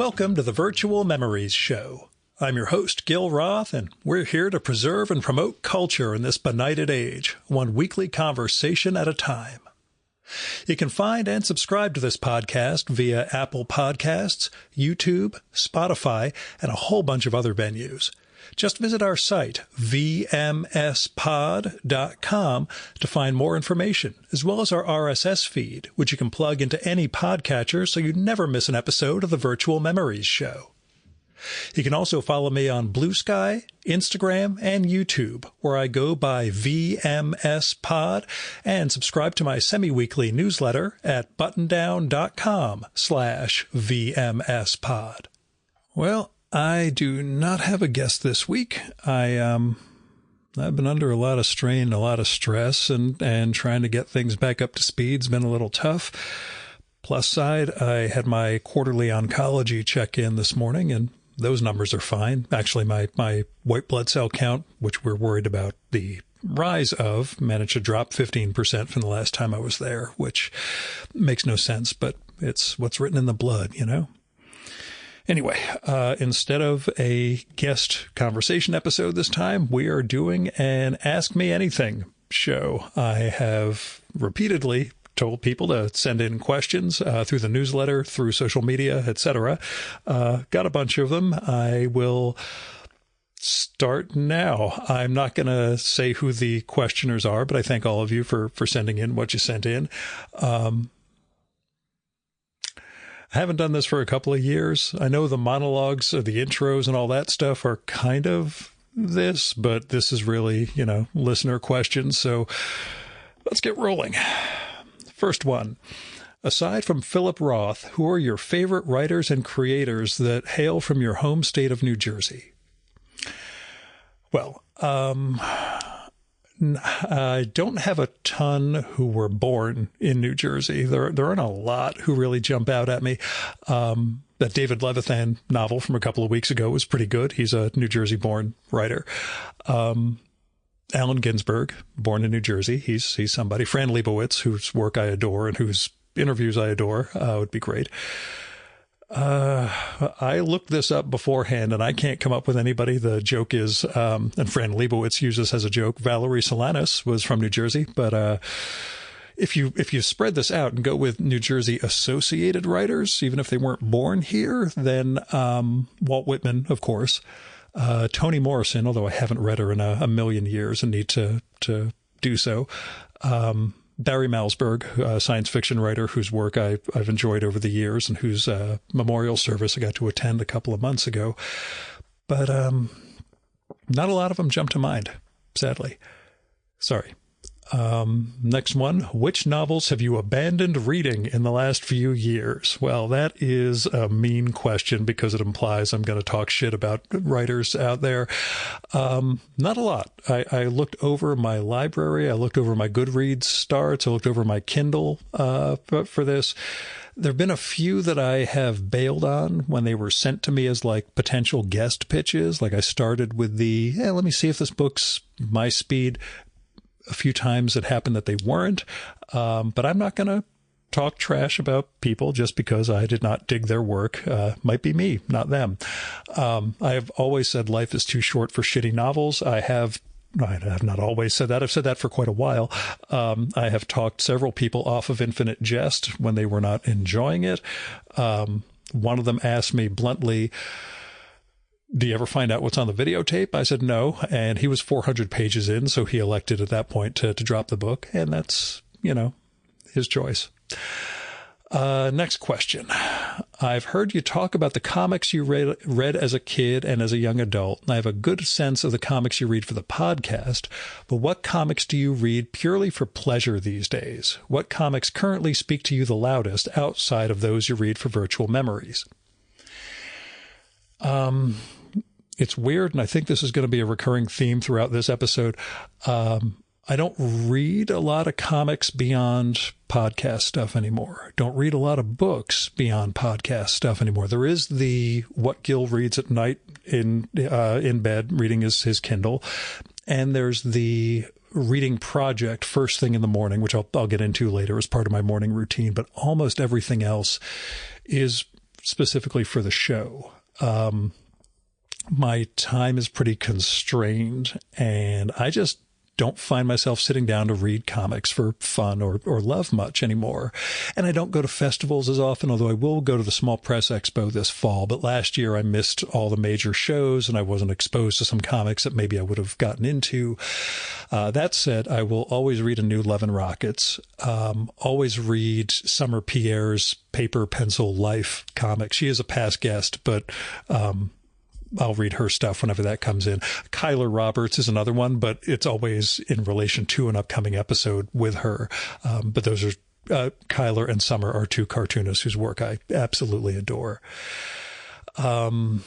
Welcome to the Virtual Memories Show. I'm your host, Gil Roth, and we're here to preserve and promote culture in this benighted age, one weekly conversation at a time. You can find and subscribe to this podcast via Apple Podcasts, YouTube, Spotify, and a whole bunch of other venues. Just visit our site, vmspod.com, to find more information, as well as our RSS feed, which you can plug into any podcatcher so you never miss an episode of the Virtual Memories Show. You can also follow me on Blue Sky, Instagram, and YouTube, where I go by VMSPod, and subscribe to my semi-weekly newsletter at buttondown.com/VMSPod. Well, I do not have a guest this week. I've been under a lot of strain, a lot of stress, and trying to get things back up to speed's been a little tough. Plus side, I had my quarterly oncology check-in this morning, and those numbers are fine. Actually, my white blood cell count, which we're worried about the rise of, managed to drop 15% from the last time I was there, which makes no sense, but it's what's written in the blood, you know? Anyway, instead of a guest conversation episode this time, we are doing an Ask Me Anything show. I have repeatedly told people to send in questions through the newsletter, through social media, etc. Got a bunch of them. I will start now. I'm not going to say who the questioners are, but I thank all of you for sending in what you sent in. I haven't done this for a couple of years. I know the monologues, or the intros and all that stuff are kind of this, but this is really, listener questions. So let's get rolling. First one. Aside from Philip Roth, who are your favorite writers and creators that hail from your home state of New Jersey? Well, I don't have a ton who were born in New Jersey. There aren't a lot who really jump out at me. That David Levithan novel from a couple of weeks ago was pretty good. He's a New Jersey-born writer. Allen Ginsberg, born in New Jersey. He's somebody. Fran Lebowitz, whose work I adore and whose interviews I adore, would be great. I looked this up beforehand, and I can't come up with anybody. The joke is, and Fran Lebowitz uses as a joke, Valerie Solanas was from New Jersey. But if you spread this out and go with New Jersey associated writers, even if they weren't born here, then Walt Whitman, of course, Toni Morrison, although I haven't read her in a million years and need to do so. Barry Malzberg, a science fiction writer whose work I've enjoyed over the years and whose memorial service I got to attend a couple of months ago. But not a lot of them jump to mind, sadly. Sorry. Next one. Which novels have you abandoned reading in the last few years? Well, that is a mean question because it implies I'm going to talk shit about writers out there. Not a lot. I looked over my library. I looked over my Goodreads starts. I looked over my Kindle for this. There have been a few that I have bailed on when they were sent to me as like potential guest pitches. Like I started with let me see if this book's my speed. A few times it happened that they weren't, but I'm not going to talk trash about people just because I did not dig their work. Might be me, not them. I have always said life is too short for shitty novels. I have not always said that. I've said that for quite a while. I have talked several people off of Infinite Jest when they were not enjoying it. One of them asked me bluntly, do you ever find out what's on the videotape? I said no, and he was 400 pages in, so he elected at that point to drop the book, and that's, his choice. Next question. I've heard you talk about the comics you read as a kid and as a young adult, and I have a good sense of the comics you read for the podcast, but what comics do you read purely for pleasure these days? What comics currently speak to you the loudest outside of those you read for Virtual Memories? It's weird, and I think this is going to be a recurring theme throughout this episode. I don't read a lot of comics beyond podcast stuff anymore. Don't read a lot of books beyond podcast stuff anymore. There is the what Gil reads at night in bed, reading his Kindle, and there's the reading project first thing in the morning, which I'll get into later as part of my morning routine. But almost everything else is specifically for the show. My time is pretty constrained, and I just don't find myself sitting down to read comics for fun or love much anymore. And I don't go to festivals as often, although I will go to the Small Press Expo this fall. But last year I missed all the major shows and I wasn't exposed to some comics that maybe I would have gotten into. That said, I will always read a new Love and Rockets, always read Summer Pierre's Paper Pencil Life comic. She is a past guest, but I'll read her stuff whenever that comes in. Kyler Roberts is another one, but it's always in relation to an upcoming episode with her. But those are Kyler and Summer are two cartoonists whose work I absolutely adore. One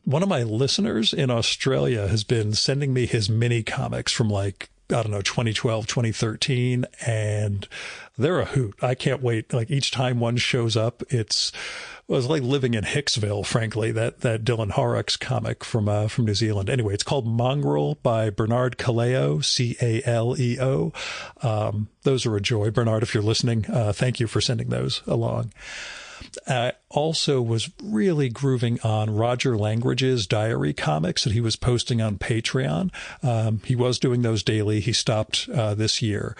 of my listeners in Australia has been sending me his mini comics from 2012, 2013, and they're a hoot. I can't wait. Each time one shows up, it was like living in Hicksville, frankly, that Dylan Horrocks comic from New Zealand. Anyway, it's called Mongrel by Bernard Caleo, Caleo. Those are a joy. Bernard, if you're listening, thank you for sending those along. I also was really grooving on Roger Langridge's diary comics that he was posting on Patreon. He was doing those daily. He stopped this year.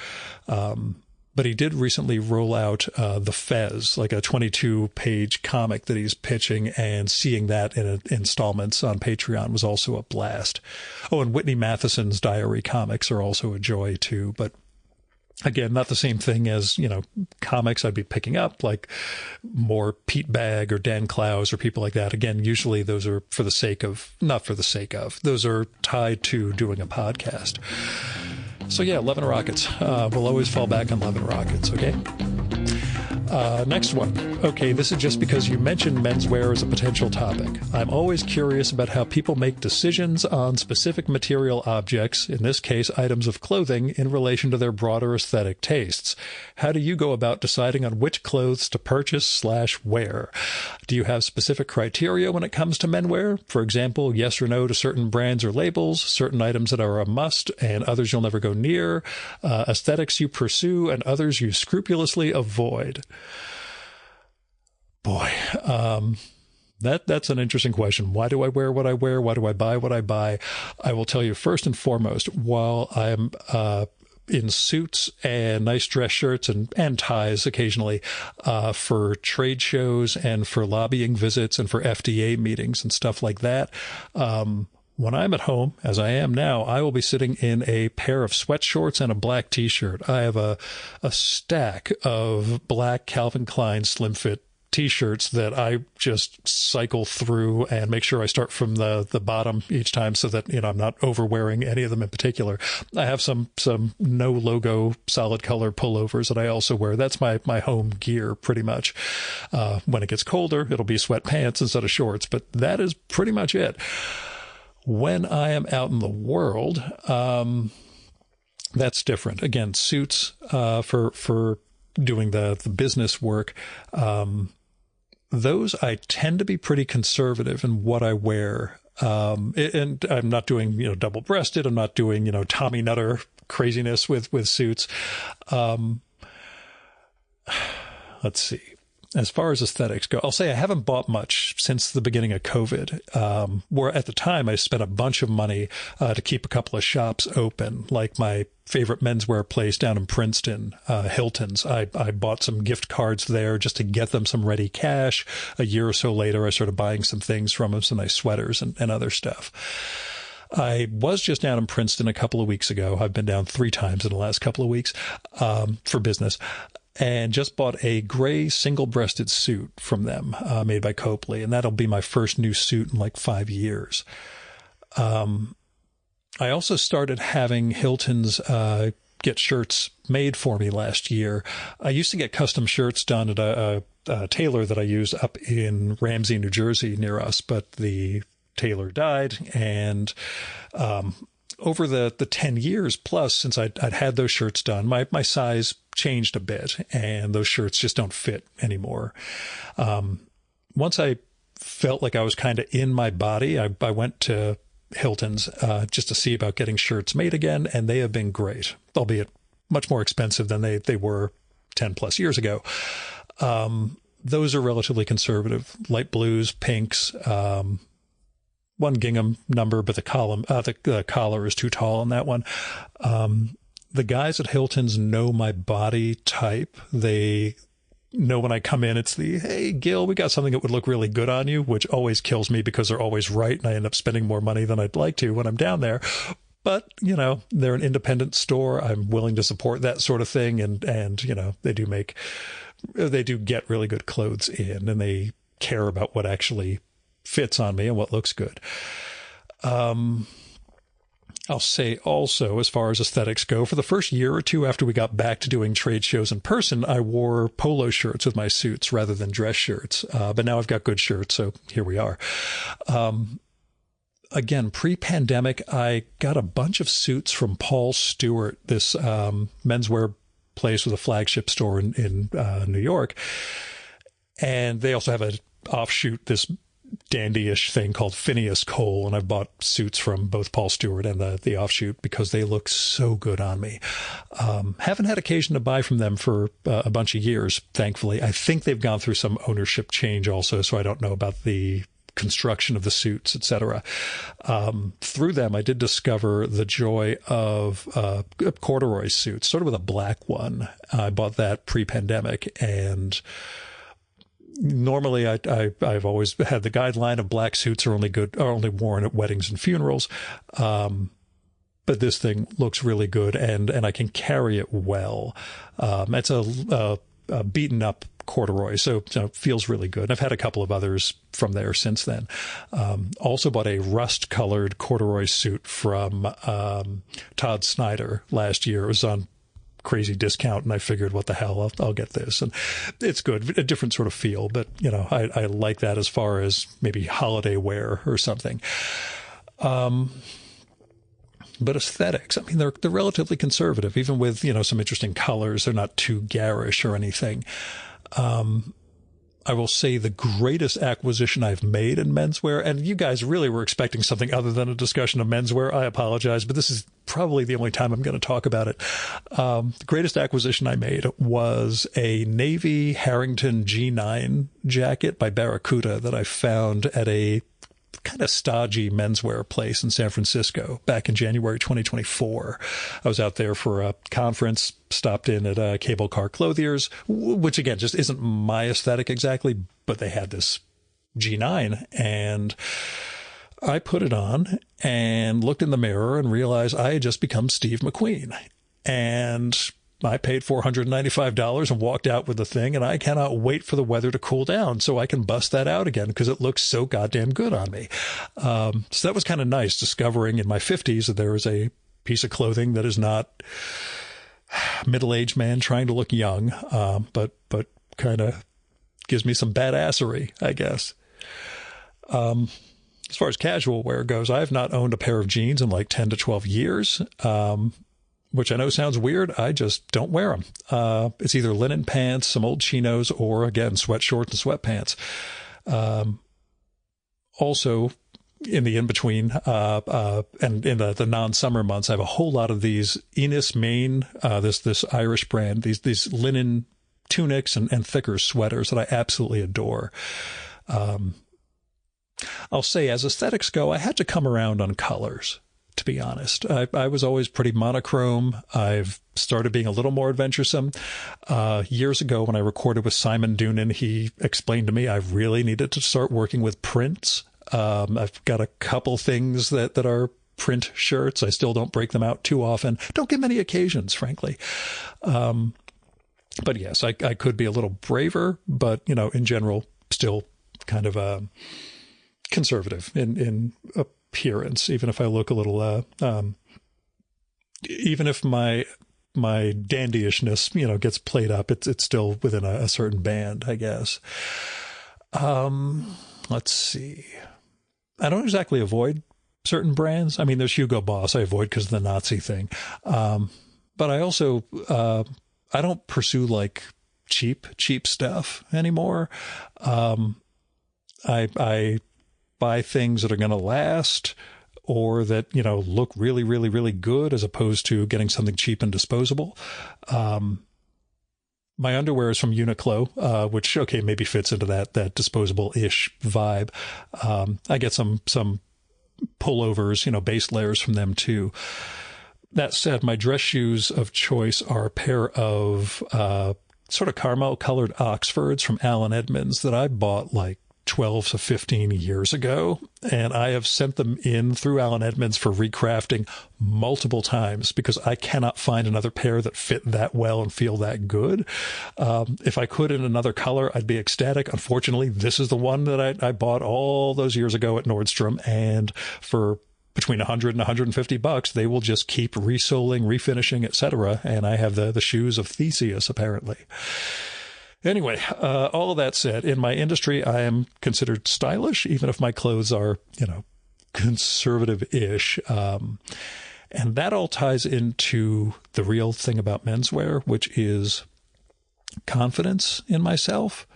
But he did recently roll out The Fez, like a 22-page comic that he's pitching, and seeing that in installments on Patreon was also a blast. Oh, and Whitney Matheson's diary comics are also a joy, too. But again, not the same thing as, comics I'd be picking up, like more Pete Bagg or Dan Clowes or people like that. Again, usually those are not for the sake of. Those are tied to doing a podcast. So yeah, Love and Rockets. We'll always fall back on Love and Rockets, okay? Next one. Okay, this is just because you mentioned menswear as a potential topic. I'm always curious about how people make decisions on specific material objects, in this case, items of clothing, in relation to their broader aesthetic tastes. How do you go about deciding on which clothes to purchase/wear? Do you have specific criteria when it comes to menwear? For example, yes or no to certain brands or labels, certain items that are a must and others you'll never go near, aesthetics you pursue and others you scrupulously avoid. Boy, that's an interesting question. Why do I wear what I wear? Why do I buy what I buy? I will tell you first and foremost, while I'm in suits and nice dress shirts and ties occasionally for trade shows and for lobbying visits and for FDA meetings and stuff like that, when I'm at home, as I am now, I will be sitting in a pair of sweatshorts and a black T-shirt. I have a stack of black Calvin Klein slim fit T-shirts that I just cycle through and make sure I start from the bottom each time so that, I'm not overwearing any of them in particular. I have some no logo solid color pullovers that I also wear. That's my home gear pretty much. When it gets colder, it'll be sweatpants instead of shorts, but that is pretty much it. When I am out in the world, that's different. Again, suits for doing the business work. Those I tend to be pretty conservative in what I wear. And I'm not doing, double-breasted. I'm not doing, Tommy Nutter craziness with suits. Let's see. As far as aesthetics go, I'll say I haven't bought much since the beginning of COVID, where at the time I spent a bunch of money to keep a couple of shops open, like my favorite menswear place down in Princeton, Hilton's. I bought some gift cards there just to get them some ready cash. A year or so later, I started buying some things from them, some nice sweaters and other stuff. I was just down in Princeton a couple of weeks ago. I've been down 3 times in the last couple of weeks for business. And just bought a gray single-breasted suit from them, made by Copley. And that'll be my first new suit in like 5 years. I also started having Hilton's get shirts made for me last year. I used to get custom shirts done at a tailor that I used up in Ramsey, New Jersey, near us. But the tailor died, and over the 10 years plus since I'd had those shirts done, my size changed a bit, and those shirts just don't fit anymore. Once I felt like I was kind of in my body, I went to Hilton's just to see about getting shirts made again, and they have been great, albeit much more expensive than they were 10 plus years ago. those are relatively conservative. Light blues, pinks, one gingham number, but the collar is too tall on that one. The guys at Hilton's know my body type. They know when I come in, it's the, hey, Gil, we got something that would look really good on you, which always kills me because they're always right, and I end up spending more money than I'd like to when I'm down there. But, you know, they're an independent store. I'm willing to support that sort of thing. And you know, they do get really good clothes in, and they care about what actually fits on me and what looks good. I'll say also, as far as aesthetics go, for the first year or two after we got back to doing trade shows in person, I wore polo shirts with my suits rather than dress shirts. But now I've got good shirts, so here we are. Again, pre-pandemic, I got a bunch of suits from Paul Stewart, this menswear place with a flagship store in New York. And they also have an offshoot, this dandyish thing called Phineas Cole, and I've bought suits from both Paul Stewart and the offshoot because they look so good on me. Haven't had occasion to buy from them for a bunch of years, thankfully. I think they've gone through some ownership change also, so I don't know about the construction of the suits, etc. Through them, I did discover the joy of corduroy suits, sort of with a black one. I bought that pre-pandemic, and normally I've always had the guideline of black suits are only worn at weddings and funerals. But this thing looks really good, and I can carry it well. It's a beaten up corduroy, so it feels really good. And I've had a couple of others from there since then. Also bought a rust-colored corduroy suit from Todd Snyder last year. It was on crazy discount, and I figured, what the hell, I'll get this. And it's good, a different sort of feel, but, you know, I like that as far as maybe holiday wear or something. But aesthetics, I mean, they're relatively conservative, even with, you know, some interesting colors. They're not too garish or anything. I will say the greatest acquisition I've made in menswear, and you guys really were expecting something other than a discussion of menswear. I apologize, but this is probably the only time I'm going to talk about it. The greatest acquisition I made was a navy Harrington G9 jacket by Barracuda that I found at a kind of stodgy menswear place in San Francisco back in January 2024. I was out there for a conference, stopped in at a Cable Car Clothiers, which again just isn't my aesthetic exactly, but they had this G9, and I put it on and looked in the mirror and realized I had just become Steve McQueen. And I paid $495 and walked out with the thing, and I cannot wait for the weather to cool down so I can bust that out again because it looks so goddamn good on me. So that was kind of nice, discovering in my 50s that there is a piece of clothing that is not middle-aged man trying to look young, but kind of gives me some badassery, I guess. As far as casual wear goes, I have not owned a pair of jeans in like 10 to 12 years. Which I know sounds weird. I just don't wear them. It's either linen pants, some old chinos, or again, sweatshorts and sweatpants. Also, in the in-between, and in the non-summer months, I have a whole lot of these Enos Maine, this Irish brand, these linen tunics and thicker sweaters that I absolutely adore. I'll say, as aesthetics go, I had to come around on colors. To be honest, I was always pretty monochrome. I've started being a little more adventuresome. Years ago, when I recorded with Simon Doonan, he explained to me I really needed to start working with prints. I've got a couple things that are print shirts. I still don't break them out too often. Don't get many occasions, frankly. But yes, I could be a little braver, but, you know, in general, still kind of conservative in appearance, even if I look a little, even if my dandyishness, you know, gets played up, it's still within a certain band, I guess. Let's see. I don't exactly avoid certain brands. I mean, there's Hugo Boss I avoid because of the Nazi thing. But I also, I don't pursue like cheap stuff anymore. I buy things that are going to last or that, you know, look really, really, really good as opposed to getting something cheap and disposable. My underwear is from Uniqlo, which, okay, maybe fits into that disposable-ish vibe. I get some pullovers, base layers from them too. That said, my dress shoes of choice are a pair of sort of caramel-colored Oxfords from Allen Edmonds that I bought like 12 to 15 years ago, and I have sent them in through Allen Edmonds for recrafting multiple times because I cannot find another pair that fit that well and feel that good. If I could in another color, I'd be ecstatic. Unfortunately, this is the one that I bought all those years ago at Nordstrom, and for between $100 and $150, they will just keep resoling, refinishing, etc. And I have the shoes of Theseus, apparently. Anyway, all of that said, in my industry, I am considered stylish, even if my clothes are, conservative-ish. And that all ties into the real thing about menswear, which is confidence in myself.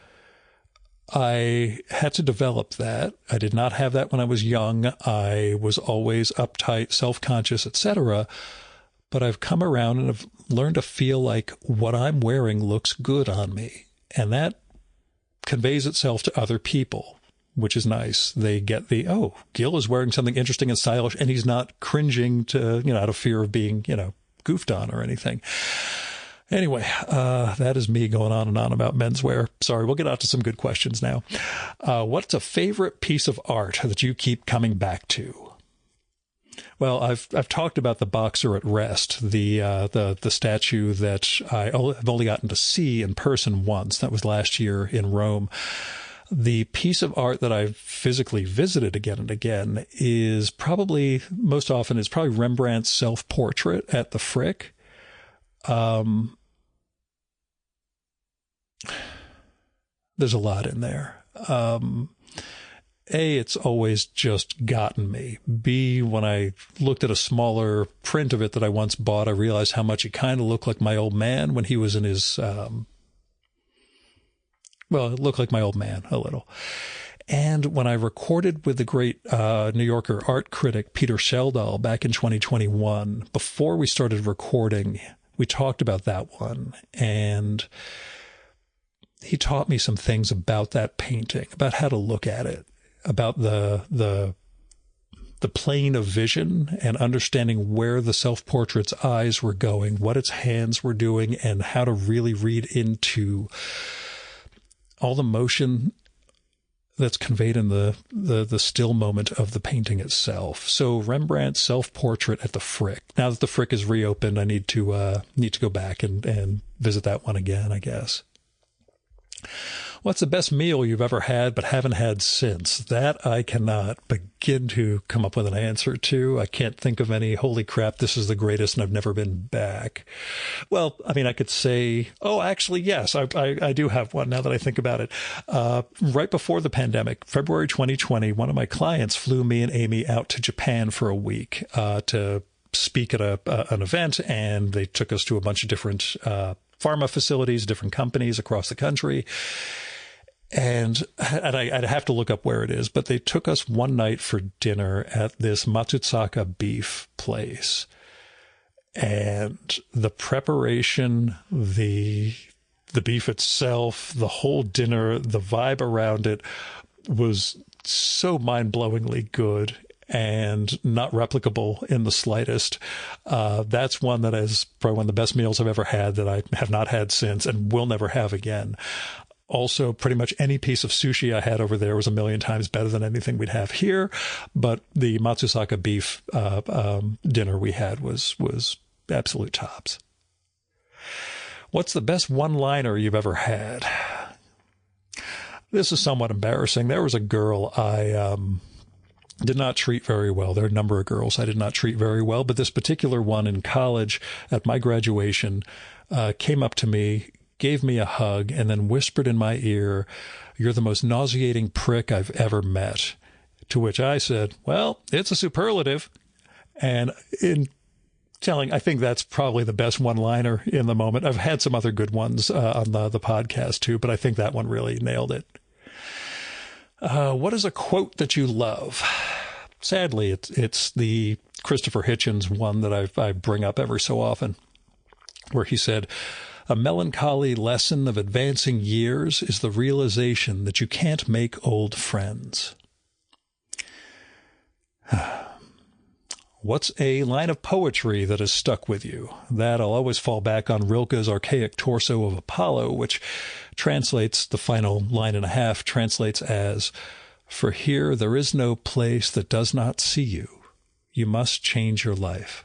I had to develop that. I did not have that when I was young. I was always uptight, self-conscious, etc. But I've come around and have learned to feel like what I'm wearing looks good on me. And that conveys itself to other people, which is nice. They get Gil is wearing something interesting and stylish, and he's not cringing to, out of fear of being, goofed on or anything. Anyway, that is me going on and on about menswear. Sorry, we'll get out to some good questions now. What's a favorite piece of art that you keep coming back to? Well, I've talked about the Boxer at Rest, the statue that I've only gotten to see in person once. That was last year in Rome. The piece of art that I've physically visited again and again is probably Rembrandt's self-portrait at the Frick. There's a lot in there. A, it's always just gotten me. B, when I looked at a smaller print of it that I once bought, I realized how much it kind of looked like my old man when he was in his, it looked like my old man a little. And when I recorded with the great New Yorker art critic Peter Schjeldahl back in 2021, before we started recording, we talked about that one. And he taught me some things about that painting, about how to look at it, about the plane of vision and understanding where the self-portrait's eyes were going, what its hands were doing, and how to really read into all the motion that's conveyed in the still moment of the painting itself. So Rembrandt's self-portrait at the Frick. Now that the Frick is reopened, I need to go back and visit that one again, I guess. What's the best meal you've ever had but haven't had since? That I cannot begin to come up with an answer to. I can't think of any, holy crap, this is the greatest and I've never been back. Well, I mean, I could say, actually, yes, I do have one now that I think about it. Right before the pandemic, February 2020, one of my clients flew me and Amy out to Japan for a week to speak at an event, and they took us to a bunch of different pharma facilities, different companies across the country. And I'd have to look up where it is, but they took us one night for dinner at this Matsusaka beef place. And the preparation, the beef itself, the whole dinner, the vibe around it was so mind-blowingly good and not replicable in the slightest. That's one that is probably one of the best meals I've ever had that I have not had since and will never have again. Also, pretty much any piece of sushi I had over there was a million times better than anything we'd have here. But the Matsusaka beef dinner we had was absolute tops. What's the best one-liner you've ever had? This is somewhat embarrassing. There was a girl I did not treat very well. There are a number of girls I did not treat very well, but this particular one in college at my graduation came up to me, gave me a hug, and then whispered in my ear, "You're the most nauseating prick I've ever met." To which I said, "Well, it's a superlative." And in telling, I think that's probably the best one-liner in the moment. I've had some other good ones on the podcast too, but I think that one really nailed it. What is a quote that you love? Sadly, it's the Christopher Hitchens one that I bring up every so often, where he said, A melancholy lesson of advancing years is the realization that you can't make old friends. What's a line of poetry that has stuck with you? That I'll always fall back on Rilke's archaic torso of Apollo, which translates, the final line and a half translates as, "For here there is no place that does not see you. You must change your life."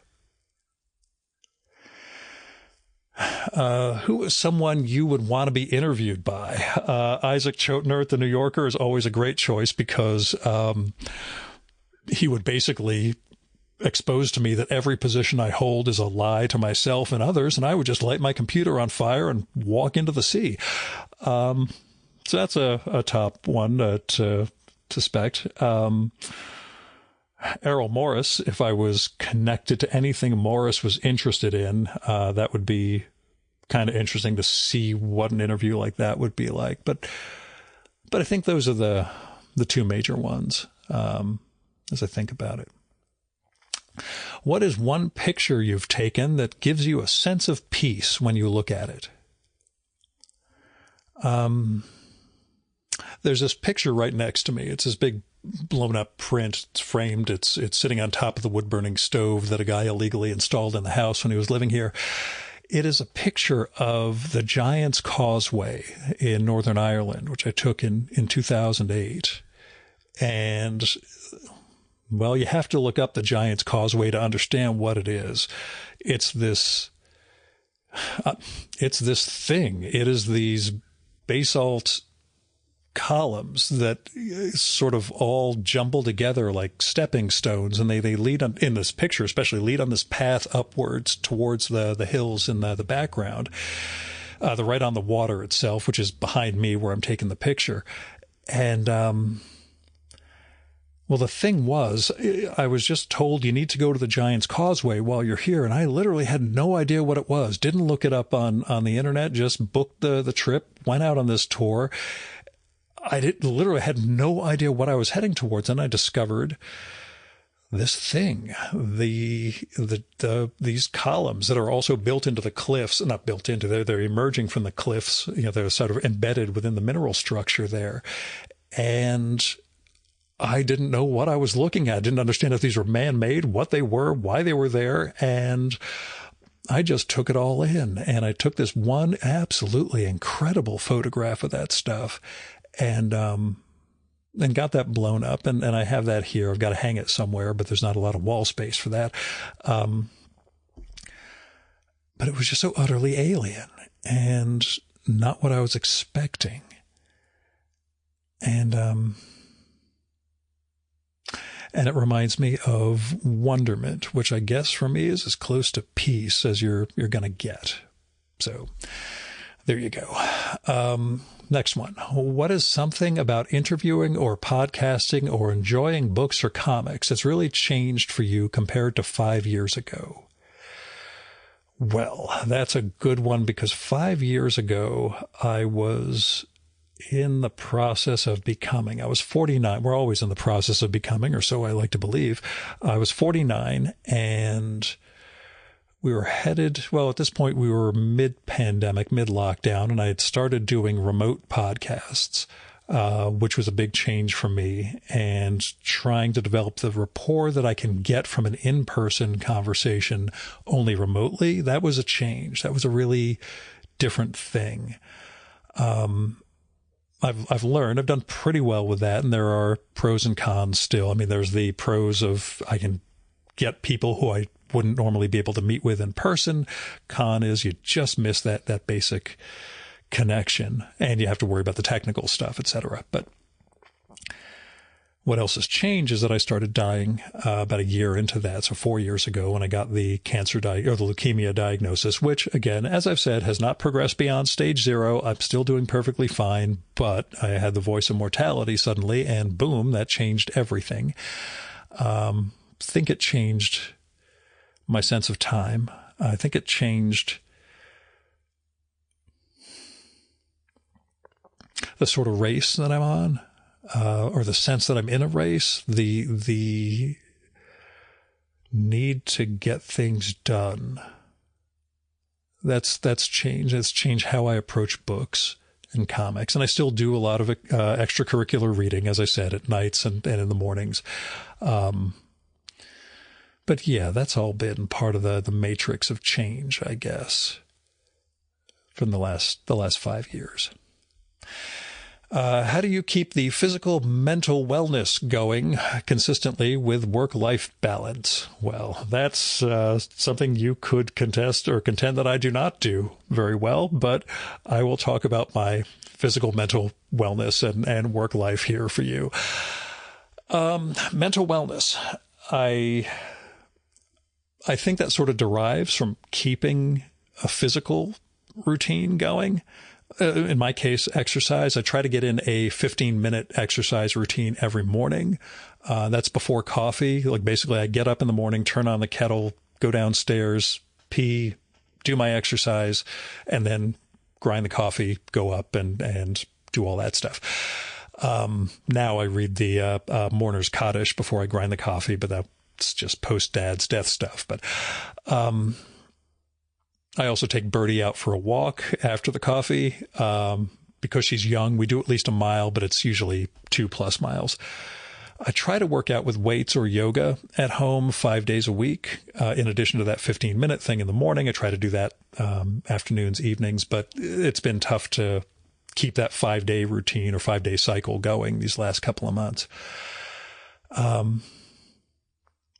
Who is someone you would want to be interviewed by? Isaac Chotiner at The New Yorker is always a great choice because he would basically expose to me that every position I hold is a lie to myself and others, and I would just light my computer on fire and walk into the sea. So that's a top one to suspect. Errol Morris, if I was connected to anything Morris was interested in, that would be kind of interesting to see what an interview like that would be like. But I think those are the two major ones as I think about it. What is one picture you've taken that gives you a sense of peace when you look at it? There's this picture right next to me. It's this big blown up print. It's framed. It's sitting on top of the wood burning stove that a guy illegally installed in the house when he was living here. It is a picture of the Giant's Causeway in Northern Ireland, which I took in 2008. And well, you have to look up the Giant's Causeway to understand what it is. It's this thing. It is these basalt columns that sort of all jumble together like stepping stones, and they lead on, in this picture especially, lead on this path upwards towards the hills in the background. They're right on the water itself, which is behind me where I'm taking the picture. And well, the thing was, I was just told you need to go to the Giant's Causeway while you're here, and I literally had no idea what it was. Didn't look it up on the internet, just booked the trip, went out on this tour. I literally had no idea what I was heading towards, and I discovered this thing, these columns that are also built into the cliffs, not built into, they're emerging from the cliffs, they're sort of embedded within the mineral structure there. And I didn't know what I was looking at. I didn't understand if these were man-made, what they were, why they were there. And I just took it all in. And I took this one absolutely incredible photograph of that stuff and got that blown up. And I have that here. I've got to hang it somewhere, but there's not a lot of wall space for that. But it was just so utterly alien and not what I was expecting. And it reminds me of wonderment, which I guess for me is as close to peace as you're going to get. So there you go. Next one. What is something about interviewing or podcasting or enjoying books or comics that's really changed for you compared to 5 years ago? Well, that's a good one because 5 years ago, I was in the process of becoming. I was 49. We're always in the process of becoming, or so I like to believe. I was 49 and we were headed, well, at this point we were mid-pandemic, mid-lockdown, and I had started doing remote podcasts, which was a big change for me, and trying to develop the rapport that I can get from an in-person conversation only remotely. That was a change. That was a really different thing. I've learned, I've done pretty well with that, and there are pros and cons still. I mean, there's the pros of I can get people who I wouldn't normally be able to meet with in person. Con is you just miss that basic connection, and you have to worry about the technical stuff, etc. But what else has changed is that I started dying about a year into that. So 4 years ago when I got the cancer or the leukemia diagnosis, which again, as I've said, has not progressed beyond stage 0. I'm still doing perfectly fine, but I had the voice of mortality suddenly and boom, that changed everything. I think it changed my sense of time. I think it changed the sort of race that I'm on. Or the sense that I'm in a race, the need to get things done, That's changed. It's changed how I approach books and comics. And I still do a lot of extracurricular reading, as I said, at nights and in the mornings. But yeah, that's all been part of the matrix of change, I guess, from the last 5 years. How do you keep the physical, mental wellness going consistently with work-life balance? Well, that's something you could contest or contend that I do not do very well, but I will talk about my physical, mental wellness and work life here for you. Mental wellness. I think that sort of derives from keeping a physical routine going. In my case, exercise. I try to get in a 15-minute exercise routine every morning. That's before coffee. Like basically I get up in the morning, turn on the kettle, go downstairs, pee, do my exercise, and then grind the coffee, go up and do all that stuff. Now I read the Mourner's Kaddish before I grind the coffee, but that's just post-dad's death stuff. But I also take Birdie out for a walk after the coffee. Because she's young, we do at least a mile, but it's usually 2+ miles. I try to work out with weights or yoga at home 5 days a week. In addition to that 15-minute thing in the morning, I try to do that afternoons, evenings, but it's been tough to keep that 5-day routine or 5-day cycle going these last couple of months.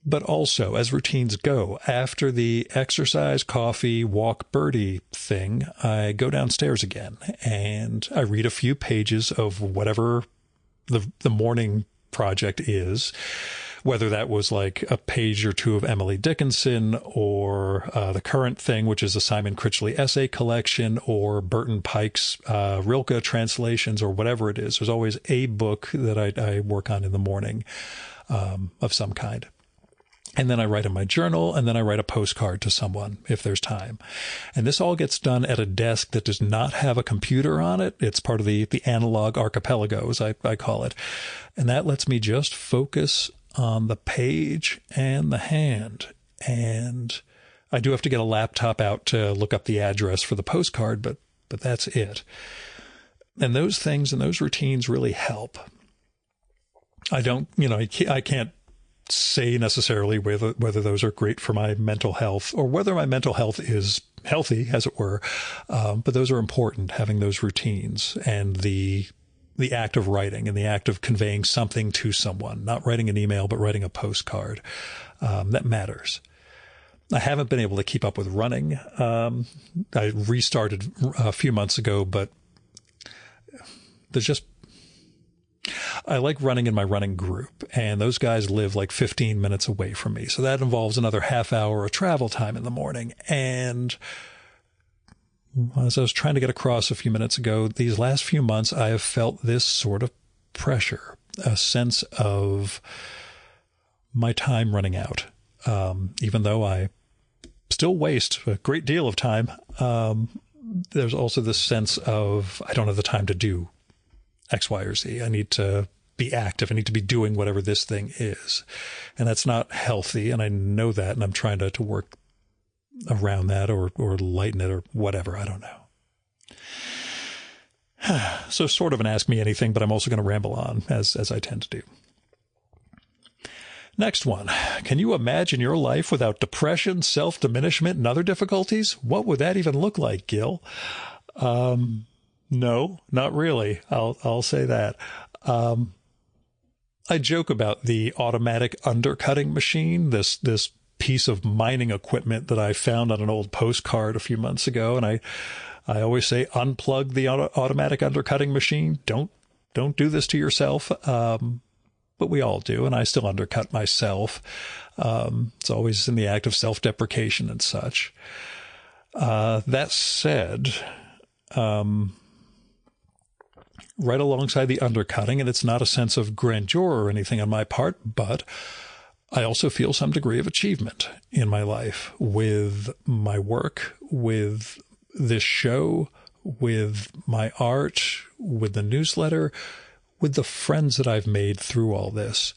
But also, as routines go, after the exercise, coffee, walk, Birdie thing, I go downstairs again and I read a few pages of whatever the morning project is, whether that was like a page or two of Emily Dickinson or the current thing, which is a Simon Critchley essay collection, or Burton Pike's Rilke translations, or whatever it is. There's always a book that I work on in the morning of some kind. And then I write in my journal, and then I write a postcard to someone if there's time. And this all gets done at a desk that does not have a computer on it. It's part of the analog archipelago, as I call it. And that lets me just focus on the page and the hand. And I do have to get a laptop out to look up the address for the postcard, but that's it. And those things and those routines really help. I can't say necessarily whether those are great for my mental health or whether my mental health is healthy, as it were. But those are important, having those routines and the act of writing and the act of conveying something to someone, not writing an email, but writing a postcard. That matters. I haven't been able to keep up with running. I restarted a few months ago, but I like running in my running group, and those guys live like 15 minutes away from me. So that involves another half hour of travel time in the morning. And as I was trying to get across a few minutes ago, these last few months, I have felt this sort of pressure, a sense of my time running out. Even though I still waste a great deal of time, there's also this sense of I don't have the time to do X, Y, or Z. I need to be active. I need to be doing whatever this thing is. And that's not healthy. And I know that. And I'm trying to work around that or lighten it or whatever. I don't know. So sort of an ask me anything, but I'm also going to ramble on as I tend to do. Next one. Can you imagine your life without depression, self-diminishment, and other difficulties? What would that even look like, Gil? No, not really. I'll say that. I joke about the automatic undercutting machine, this piece of mining equipment that I found on an old postcard a few months ago. And I always say, unplug the automatic undercutting machine. Don't do this to yourself. But we all do. And I still undercut myself. It's always in the act of self-deprecation and such. That said, right alongside the undercutting, and it's not a sense of grandeur or anything on my part, but I also feel some degree of achievement in my life with my work, with this show, with my art, with the newsletter, with the friends that I've made through all this.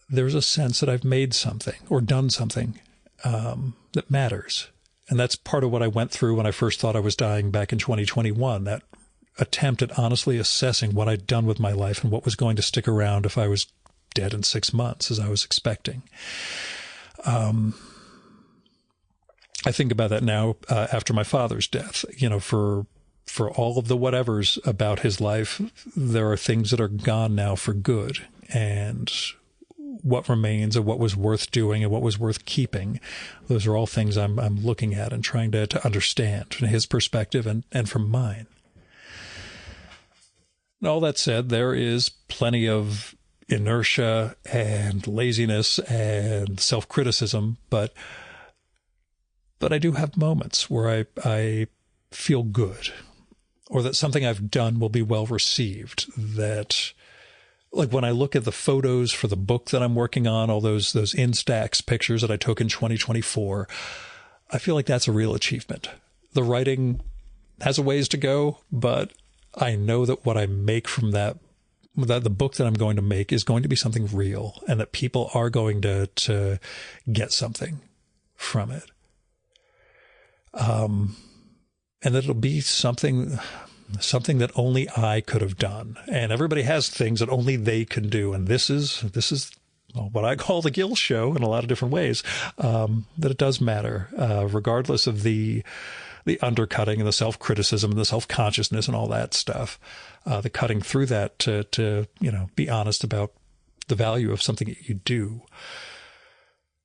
There's a sense that I've made something or done something that matters. And that's part of what I went through when I first thought I was dying back in 2021, that attempt at honestly assessing what I'd done with my life and what was going to stick around if I was dead in 6 months, as I was expecting. I think about that now after my father's death. You know, for all of the whatevers about his life, there are things that are gone now for good. And what remains of what was worth doing and what was worth keeping, those are all things I'm looking at and trying to understand from his perspective and from mine. And all that said, there is plenty of inertia and laziness and self-criticism, but I do have moments where I feel good, or that something I've done will be well received. That, like when I look at the photos for the book that I'm working on, all those Instax pictures that I took in 2024, I feel like that's a real achievement. The writing has a ways to go, but I know that what I make from that the book that I'm going to make is going to be something real, and that people are going to get something from it. And that it'll be something that only I could have done. And everybody has things that only they can do. And this is what I call the Gill Show in a lot of different ways, that it does matter, regardless of the undercutting and the self-criticism and the self-consciousness and all that stuff, the cutting through that to be honest about the value of something that you do.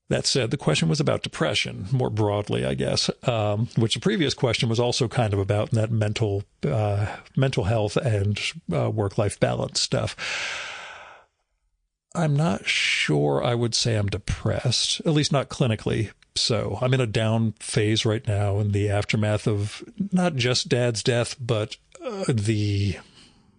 That said, the question was about depression more broadly, I guess, which the previous question was also kind of about, that mental health and work-life balance stuff. I'm not sure I would say I'm depressed, at least not clinically. So I'm in a down phase right now in the aftermath of not just Dad's death, but the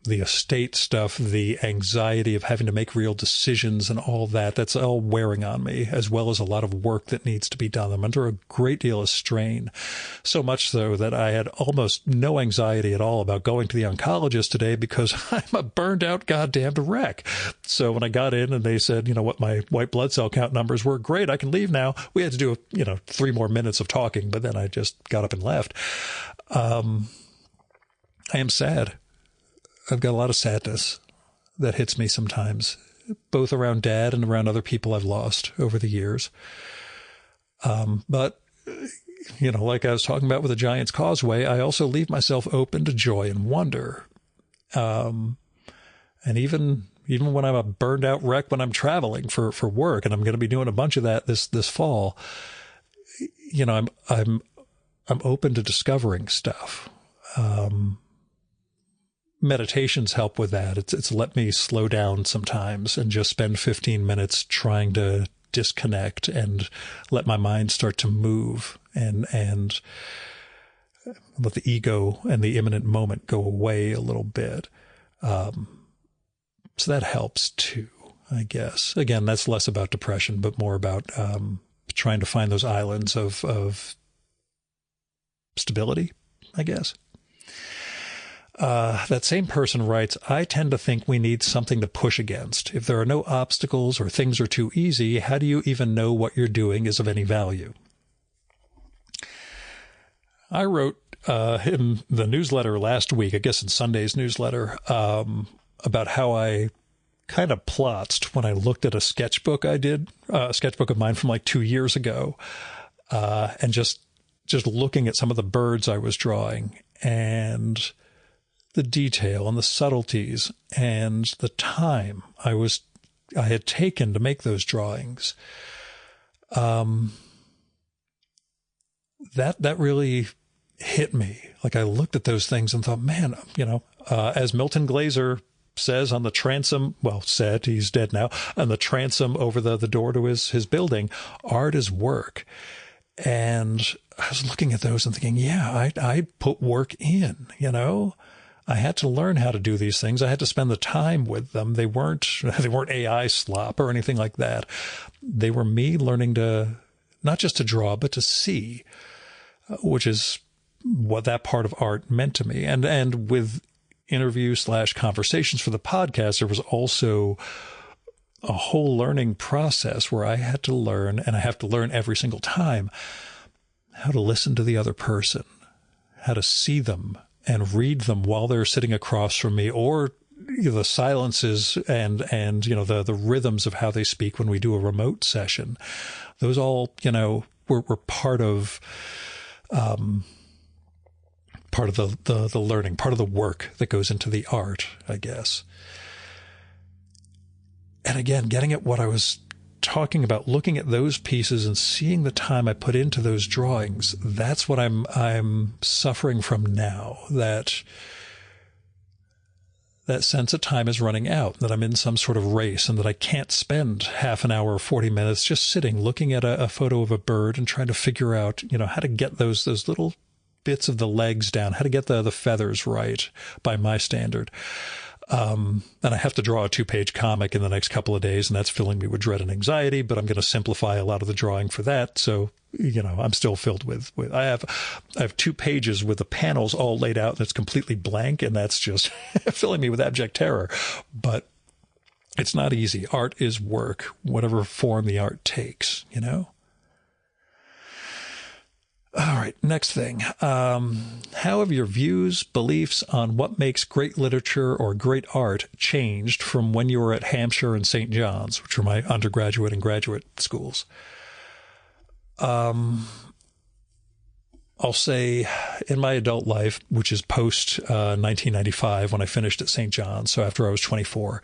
estate stuff, the anxiety of having to make real decisions and all that. That's all wearing on me, as well as a lot of work that needs to be done. I'm under a great deal of strain, so much so that I had almost no anxiety at all about going to the oncologist today because I'm a burned out goddamned wreck. So when I got in and they said, what my white blood cell count numbers were, great, I can leave now. We had to do, 3 more minutes of talking, but then I just got up and left. I am sad. I've got a lot of sadness that hits me sometimes, both around Dad and around other people I've lost over the years. But, like I was talking about with the Giant's Causeway, I also leave myself open to joy and wonder. And even when I'm a burned out wreck when I'm traveling for work, and I'm going to be doing a bunch of that this fall, I'm open to discovering stuff. Meditations help with that. It's let me slow down sometimes and just spend 15 minutes trying to disconnect and let my mind start to move and let the ego and the imminent moment go away a little bit. So that helps too, I guess. Again, that's less about depression, but more about trying to find those islands of stability, I guess. That same person writes, I tend to think we need something to push against. If there are no obstacles or things are too easy, how do you even know what you're doing is of any value? I wrote in the newsletter last week, I guess in Sunday's newsletter, about how I kind of plotzed when I looked at a sketchbook I did, a sketchbook of mine from like 2 years ago, and just looking at some of the birds I was drawing and the detail and the subtleties and the time I had taken to make those drawings. That really hit me. Like I looked at those things and thought, man, as Milton Glaser says on the transom, said, he's dead now, on the transom over the door to his building, art is work. And I was looking at those and thinking, yeah, I put work in, I had to learn how to do these things. I had to spend the time with them. They weren't AI slop or anything like that. They were me learning to, not just to draw, but to see, which is what that part of art meant to me. And with interview/conversations for the podcast, there was also a whole learning process where I had to learn, and I have to learn every single time, how to listen to the other person, how to see them and read them while they're sitting across from me, or the silences and the rhythms of how they speak when we do a remote session. Those all, were part of the learning, part of the work that goes into the art, I guess. And again, getting at what I was talking about, looking at those pieces and seeing the time I put into those drawings, that's what I'm suffering from now. That sense of time is running out, that I'm in some sort of race, and that I can't spend half an hour or 40 minutes just sitting looking at a photo of a bird and trying to figure out, how to get those little bits of the legs down, how to get the feathers right by my standard. And I have to draw a 2-page comic in the next couple of days, and that's filling me with dread and anxiety, but I'm going to simplify a lot of the drawing for that. So, I'm still filled with I have 2 pages with the panels all laid out, and it's completely blank, and that's just filling me with abject terror. But it's not easy. Art is work, whatever form the art takes, All right, next thing. How have your views, beliefs on what makes great literature or great art changed from when you were at Hampshire and St. John's, which were my undergraduate and graduate schools? I'll say in my adult life, which is post 1995 when I finished at St. John's, so after I was 24,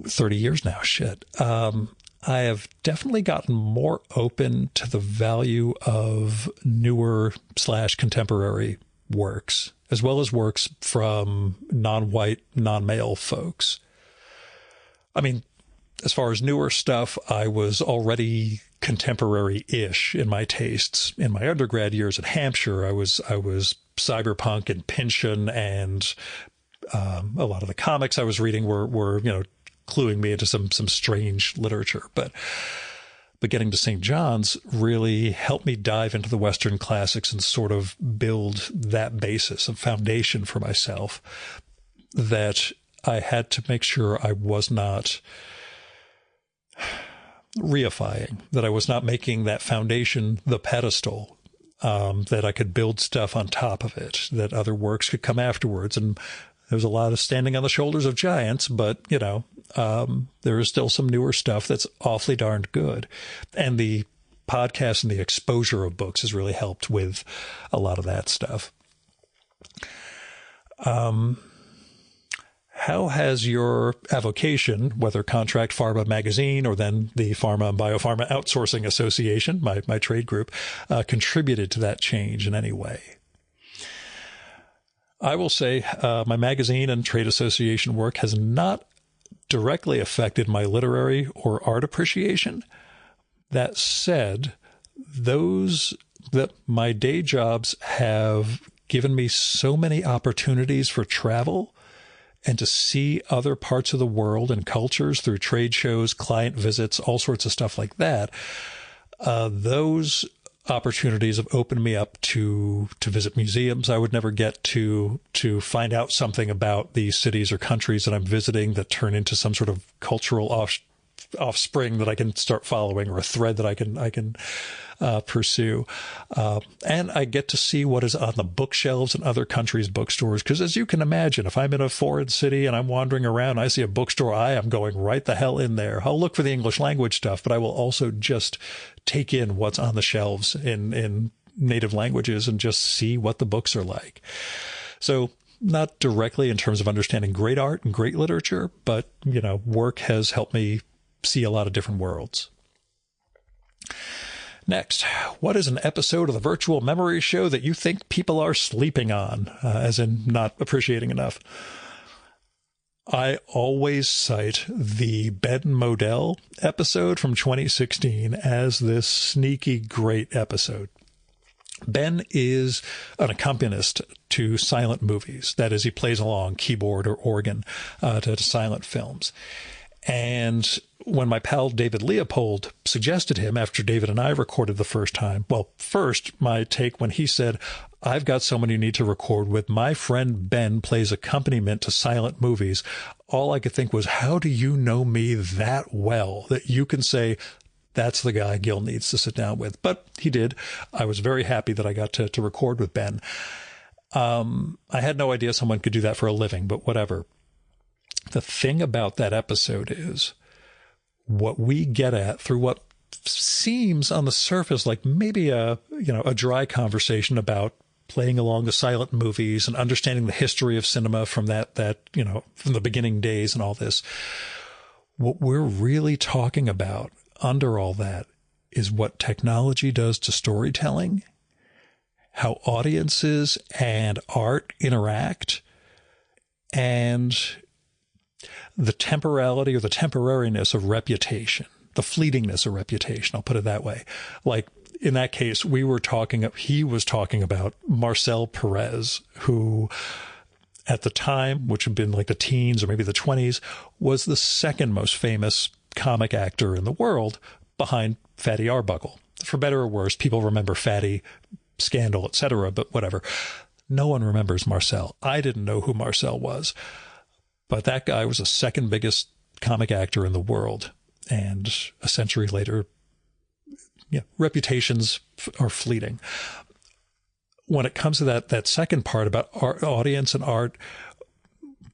30 years now, shit. I have definitely gotten more open to the value of newer / contemporary works, as well as works from non-white, non-male folks. I mean, as far as newer stuff, I was already contemporary-ish in my tastes. In my undergrad years at Hampshire, I was cyberpunk and Pynchon, and a lot of the comics I was reading were cluing me into some strange literature. But getting to St. John's really helped me dive into the Western classics and sort of build that basis of foundation for myself that I had to make sure I was not reifying, that I was not making that foundation the pedestal, that I could build stuff on top of it, that other works could come afterwards. And there was a lot of standing on the shoulders of giants, but, there is still some newer stuff that's awfully darned good. And the podcast and the exposure of books has really helped with a lot of that stuff. How has your avocation, whether Contract Pharma Magazine or then the Pharma and Biopharma Outsourcing Association, my trade group, contributed to that change in any way? I will say my magazine and trade association work has not directly affected my literary or art appreciation. That said, my day jobs have given me so many opportunities for travel and to see other parts of the world and cultures through trade shows, client visits, all sorts of stuff like that. Those opportunities have opened me up to visit museums I would never get to find out something about the cities or countries that I'm visiting that turn into some sort of cultural offspring that I can start following, or a thread that I can pursue. And I get to see what is on the bookshelves in other countries' bookstores. Because as you can imagine, if I'm in a foreign city and I'm wandering around, I see a bookstore, I am going right the hell in there. I'll look for the English language stuff, but I will also just take in what's on the shelves in native languages and just see what the books are like. So not directly in terms of understanding great art and great literature, but, work has helped me see a lot of different worlds. Next, what is an episode of the Virtual Memory Show that you think people are sleeping on, as in not appreciating enough? I always cite the Ben Modell episode from 2016 as this sneaky great episode. Ben is an accompanist to silent movies. That is, he plays along keyboard or organ to silent films. And when my pal David Leopold suggested him after David and I recorded the first time, well, first, my take when he said, I've got someone you need to record with. My friend Ben plays accompaniment to silent movies. All I could think was, how do you know me that well that you can say, That's the guy Gil needs to sit down with. But he did. I was very happy that I got to record with Ben. I had no idea someone could do that for a living, but whatever. The thing about that episode is what we get at through what seems on the surface like maybe a dry conversation about playing along the silent movies and understanding the history of cinema from from the beginning days and all this. What we're really talking about under all that is what technology does to storytelling, how audiences and art interact, and the temporality or the temporariness of reputation, the fleetingness of reputation. I'll put it that way. Like in that case, he was talking about Marcel Perez, who at the time, which had been like the teens or maybe the 20s, was the second most famous comic actor in the world behind Fatty Arbuckle. For better or worse, people remember Fatty, Scandal, etc., but whatever. No one remembers Marcel. I didn't know who Marcel was. But that guy was the second biggest comic actor in the world. And a century later, reputations are fleeting. When it comes to that second part about art, audience and art,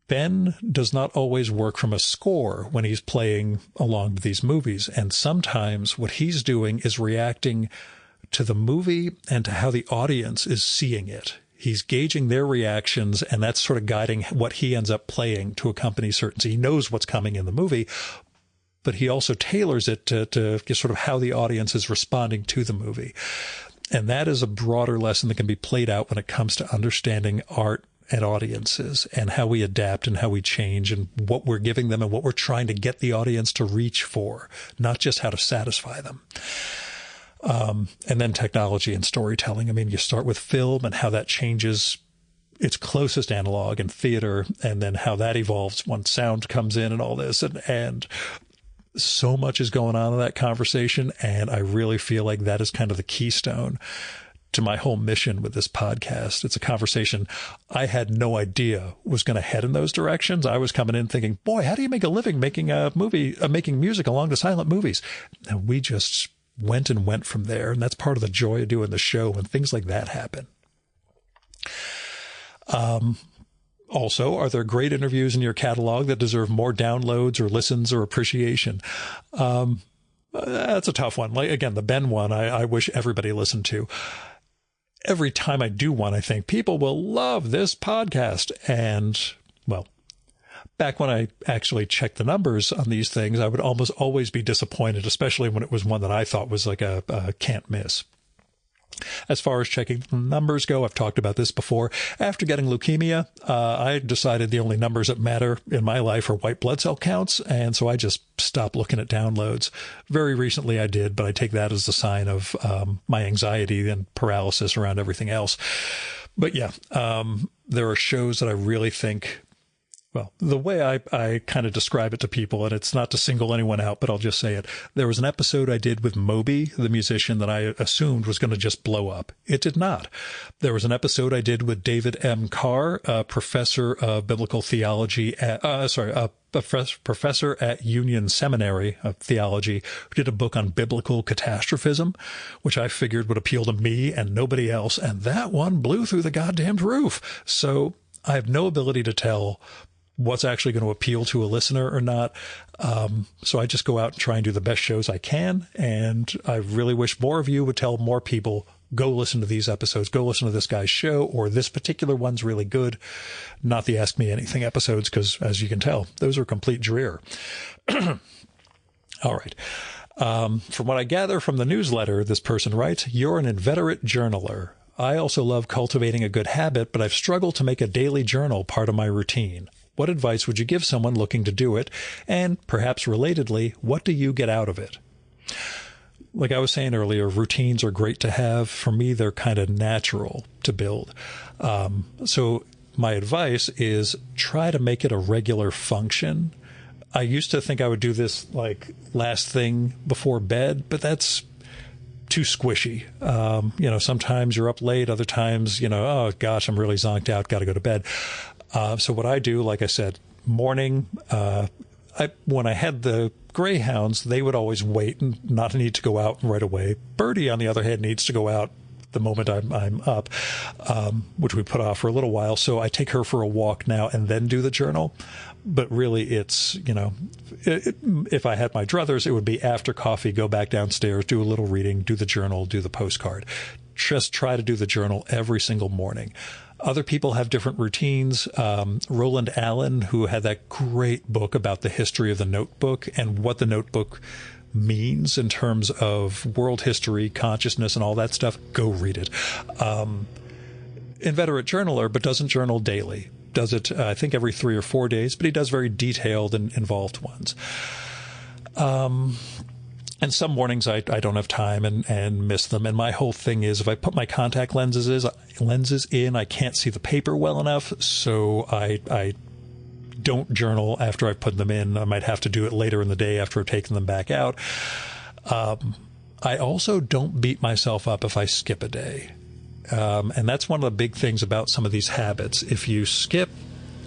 Ben does not always work from a score when he's playing along with these movies. And sometimes what he's doing is reacting to the movie and to how the audience is seeing it. He's gauging their reactions, and that's sort of guiding what he ends up playing to accompany certain. So he knows what's coming in the movie, but he also tailors it to sort of how the audience is responding to the movie. And that is a broader lesson that can be played out when it comes to understanding art and audiences and how we adapt and how we change and what we're giving them and what we're trying to get the audience to reach for, not just how to satisfy them. And then technology and storytelling. I mean, you start with film and how that changes its closest analog in theater, and then how that evolves once sound comes in and all this. And so much is going on in that conversation. And I really feel like that is kind of the keystone to my whole mission with this podcast. It's a conversation I had no idea was going to head in those directions. I was coming in thinking, boy, how do you make a living making making music along the silent movies? And we just went from there. And that's part of the joy of doing the show when things like that happen. Also, are there great interviews in your catalog that deserve more downloads or listens or appreciation? That's a tough one. Like, again, the Ben one, I wish everybody listened to. Every time I do one, I think people will love this podcast. And, well, back when I actually checked the numbers on these things, I would almost always be disappointed, especially when it was one that I thought was like a can't miss. As far as checking the numbers go, I've talked about this before. After getting leukemia, I decided the only numbers that matter in my life are white blood cell counts, and so I just stopped looking at downloads. Very recently I did, but I take that as a sign of my anxiety and paralysis around everything else. But yeah, there are shows that I really think, well, the way I kind of describe it to people, and it's not to single anyone out, but I'll just say it. There was an episode I did with Moby, the musician that I assumed was going to just blow up. It did not. There was an episode I did with David M. Carr, a professor of biblical theology professor at Union Seminary of Theology, who did a book on biblical catastrophism, which I figured would appeal to me and nobody else. And that one blew through the goddamned roof. So I have no ability to tell what's actually going to appeal to a listener or not. So I just go out and try and do the best shows I can. And I really wish more of you would tell more people, go listen to these episodes, go listen to this guy's show, or this particular one's really good. Not the Ask Me Anything episodes, because as you can tell, those are complete drear. All right. From what I gather from the newsletter, this person writes, you're an inveterate journaler. I also love cultivating a good habit, but I've struggled to make a daily journal part of my routine. What advice would you give someone looking to do it? And perhaps relatedly, what do you get out of it? Like I was saying earlier, routines are great to have. For me, they're kind of natural to build. So my advice is try to make it a regular function. I used to think I would do this like last thing before bed, but that's too squishy. Sometimes you're up late. Other times, oh gosh, I'm really zonked out. Got to go to bed. So what I do, like I said, morning, when I had the greyhounds, they would always wait and not need to go out right away. Birdie, on the other hand, needs to go out the moment I'm up, which we put off for a little while. So I take her for a walk now and then do the journal. But really, it's, if I had my druthers, it would be after coffee, go back downstairs, do a little reading, do the journal, do the postcard. Just try to do the journal every single morning. Other people have different routines. Roland Allen, who had that great book about the history of the notebook and what the notebook means in terms of world history, consciousness, and all that stuff, go read it. Inveterate journaler, but doesn't journal daily. Does it, I think, every 3 or 4 days, but he does very detailed and involved ones. And some mornings I don't have time and miss them. And my whole thing is, if I put my contact lenses in, I can't see the paper well enough. So I don't journal after I put them in. I might have to do it later in the day after I've taken them back out. I also don't beat myself up if I skip a day. And that's one of the big things about some of these habits. If you skip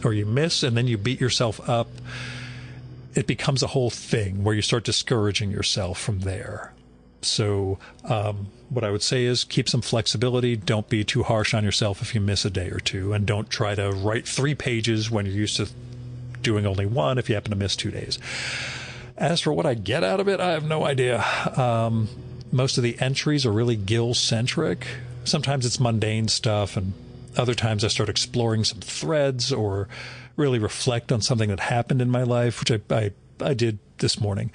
or you miss and then you beat yourself up, it becomes a whole thing where you start discouraging yourself from there. So what I would say is keep some flexibility. Don't be too harsh on yourself if you miss a day or two. And don't try to write 3 pages when you're used to doing only 1 if you happen to miss 2 days. As for what I get out of it, I have no idea. Most of the entries are really Gil-centric. Sometimes it's mundane stuff, and other times I start exploring some threads or really reflect on something that happened in my life, which I did this morning.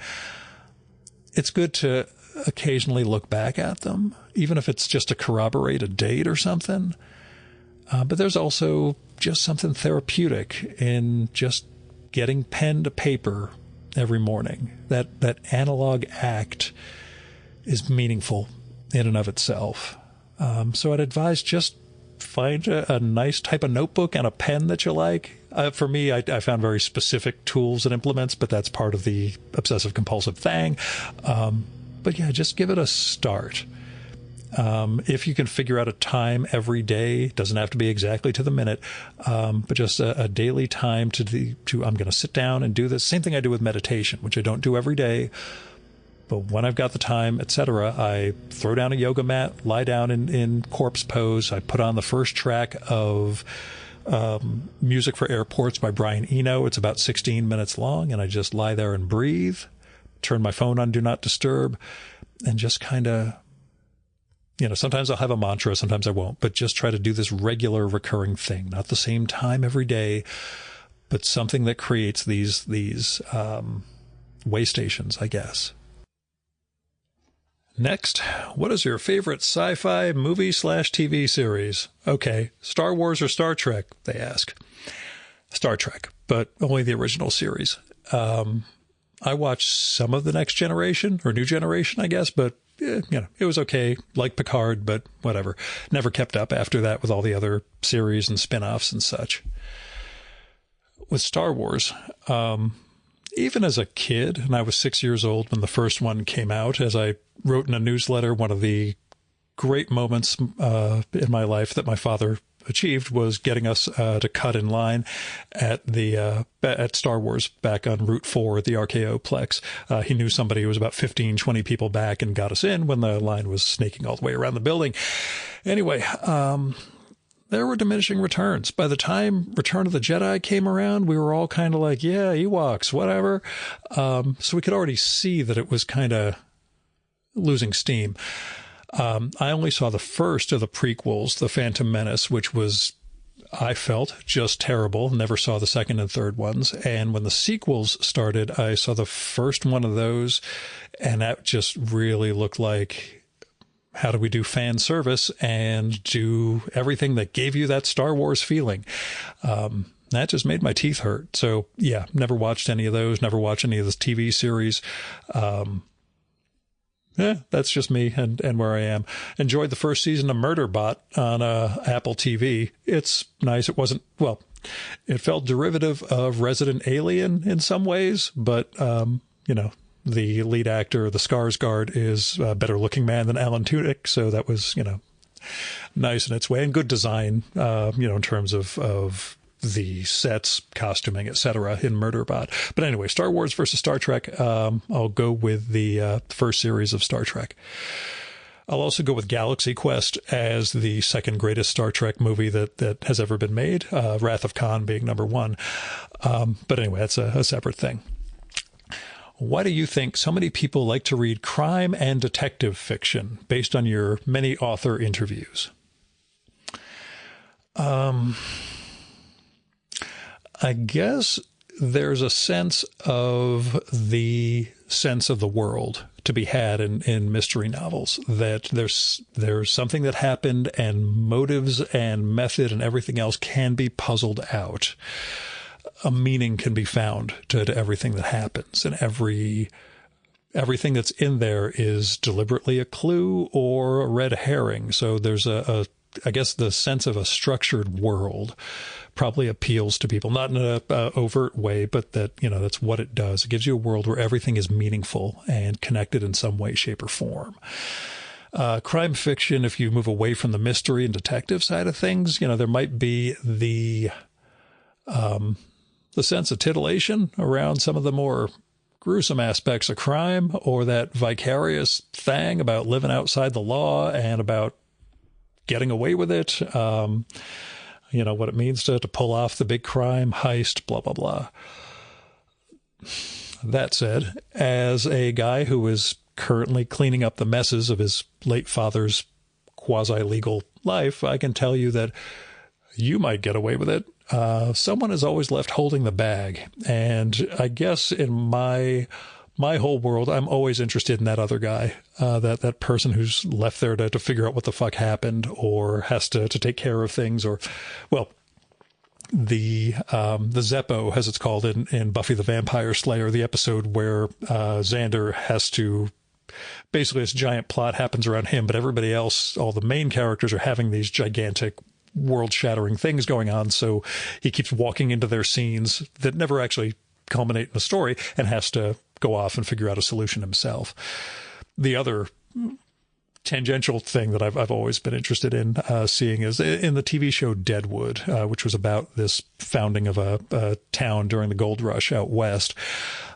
It's good to occasionally look back at them, even if it's just to corroborate a date or something. But there's also just something therapeutic in just getting pen to paper every morning. That analog act is meaningful in and of itself. So I'd advise just find a nice type of notebook and a pen that you like. For me, I found very specific tools and implements, but that's part of the obsessive compulsive thing. But yeah, just give it a start. If you can figure out a time every day, doesn't have to be exactly to the minute, but just a daily time to I'm going to sit down and do this. Same thing I do with meditation, which I don't do every day. But when I've got the time, etc., I throw down a yoga mat, lie down in corpse pose. I put on the first track of Music for Airports by Brian Eno. It's about 16 minutes long, and I just lie there and breathe, turn my phone on Do Not Disturb, and just kind of, sometimes I'll have a mantra, sometimes I won't, but just try to do this regular recurring thing, not the same time every day, but something that creates these way stations, I guess. Next, what is your favorite sci-fi movie/TV series? Okay, Star Wars or Star Trek, they ask. Star Trek, but only the original series. I watched some of the Next Generation, or New Generation, I guess, but it was okay. Like Picard, but whatever. Never kept up after that with all the other series and spin-offs and such. With Star Wars, even as a kid, and I was 6 years old when the first one came out, as I wrote in a newsletter, one of the great moments in my life that my father achieved was getting us to cut in line at Star Wars back on Route 4 at the RKO Plex. He knew somebody who was about 15, 20 people back and got us in when the line was snaking all the way around the building. Anyway, there were diminishing returns. By the time Return of the Jedi came around, we were all kind of like, yeah, Ewoks, whatever. So we could already see that it was kind of losing steam. I only saw the first of the prequels, The Phantom Menace, which was, I felt, just terrible. Never saw the second and third ones. And when the sequels started, I saw the first one of those, and that just really looked like, how do we do fan service and do everything that gave you that Star Wars feeling? That just made my teeth hurt. So, yeah, never watched any of those, never watched any of this TV series. That's just me and where I am. Enjoyed the first season of Murderbot on Apple TV. It's nice. It wasn't, well, it felt derivative of Resident Alien in some ways, but, the lead actor, the Skarsgård, is a better looking man than Alan Tudyk. So that was, nice in its way, and good design, in terms of the sets, costuming, etc. in Murderbot. But anyway, Star Wars versus Star Trek. I'll go with the first series of Star Trek. I'll also go with Galaxy Quest as the second greatest Star Trek movie that has ever been made, Wrath of Khan being number one. But anyway, that's a separate thing. Why do you think so many people like to read crime and detective fiction based on your many author interviews? I guess there's a sense of the world to be had in mystery novels, that there's something that happened and motives and method and everything else can be puzzled out. A meaning can be found to everything that happens, and everything that's in there is deliberately a clue or a red herring. So there's I guess the sense of a structured world probably appeals to people, not in a overt way, but that's what it does. It gives you a world where everything is meaningful and connected in some way, shape, or form. Crime fiction, if you move away from the mystery and detective side of things, there might be the sense of titillation around some of the more gruesome aspects of crime, or that vicarious thing about living outside the law and about getting away with it. What it means to pull off the big crime heist, blah, blah, blah. That said, as a guy who is currently cleaning up the messes of his late father's quasi-legal life, I can tell you that you might get away with it. Someone is always left holding the bag. And I guess in my whole world, I'm always interested in that other guy, that person who's left there to figure out what the fuck happened, or has to take care of things, or, well, the Zeppo, as it's called in Buffy the Vampire Slayer, the episode where Xander has to, basically this giant plot happens around him, but everybody else, all the main characters, are having these gigantic world-shattering things going on, so he keeps walking into their scenes that never actually culminate in a story, and has to go off and figure out a solution himself. The other tangential thing that I've always been interested in seeing is in the TV show Deadwood, which was about this founding of a town during the gold rush out west.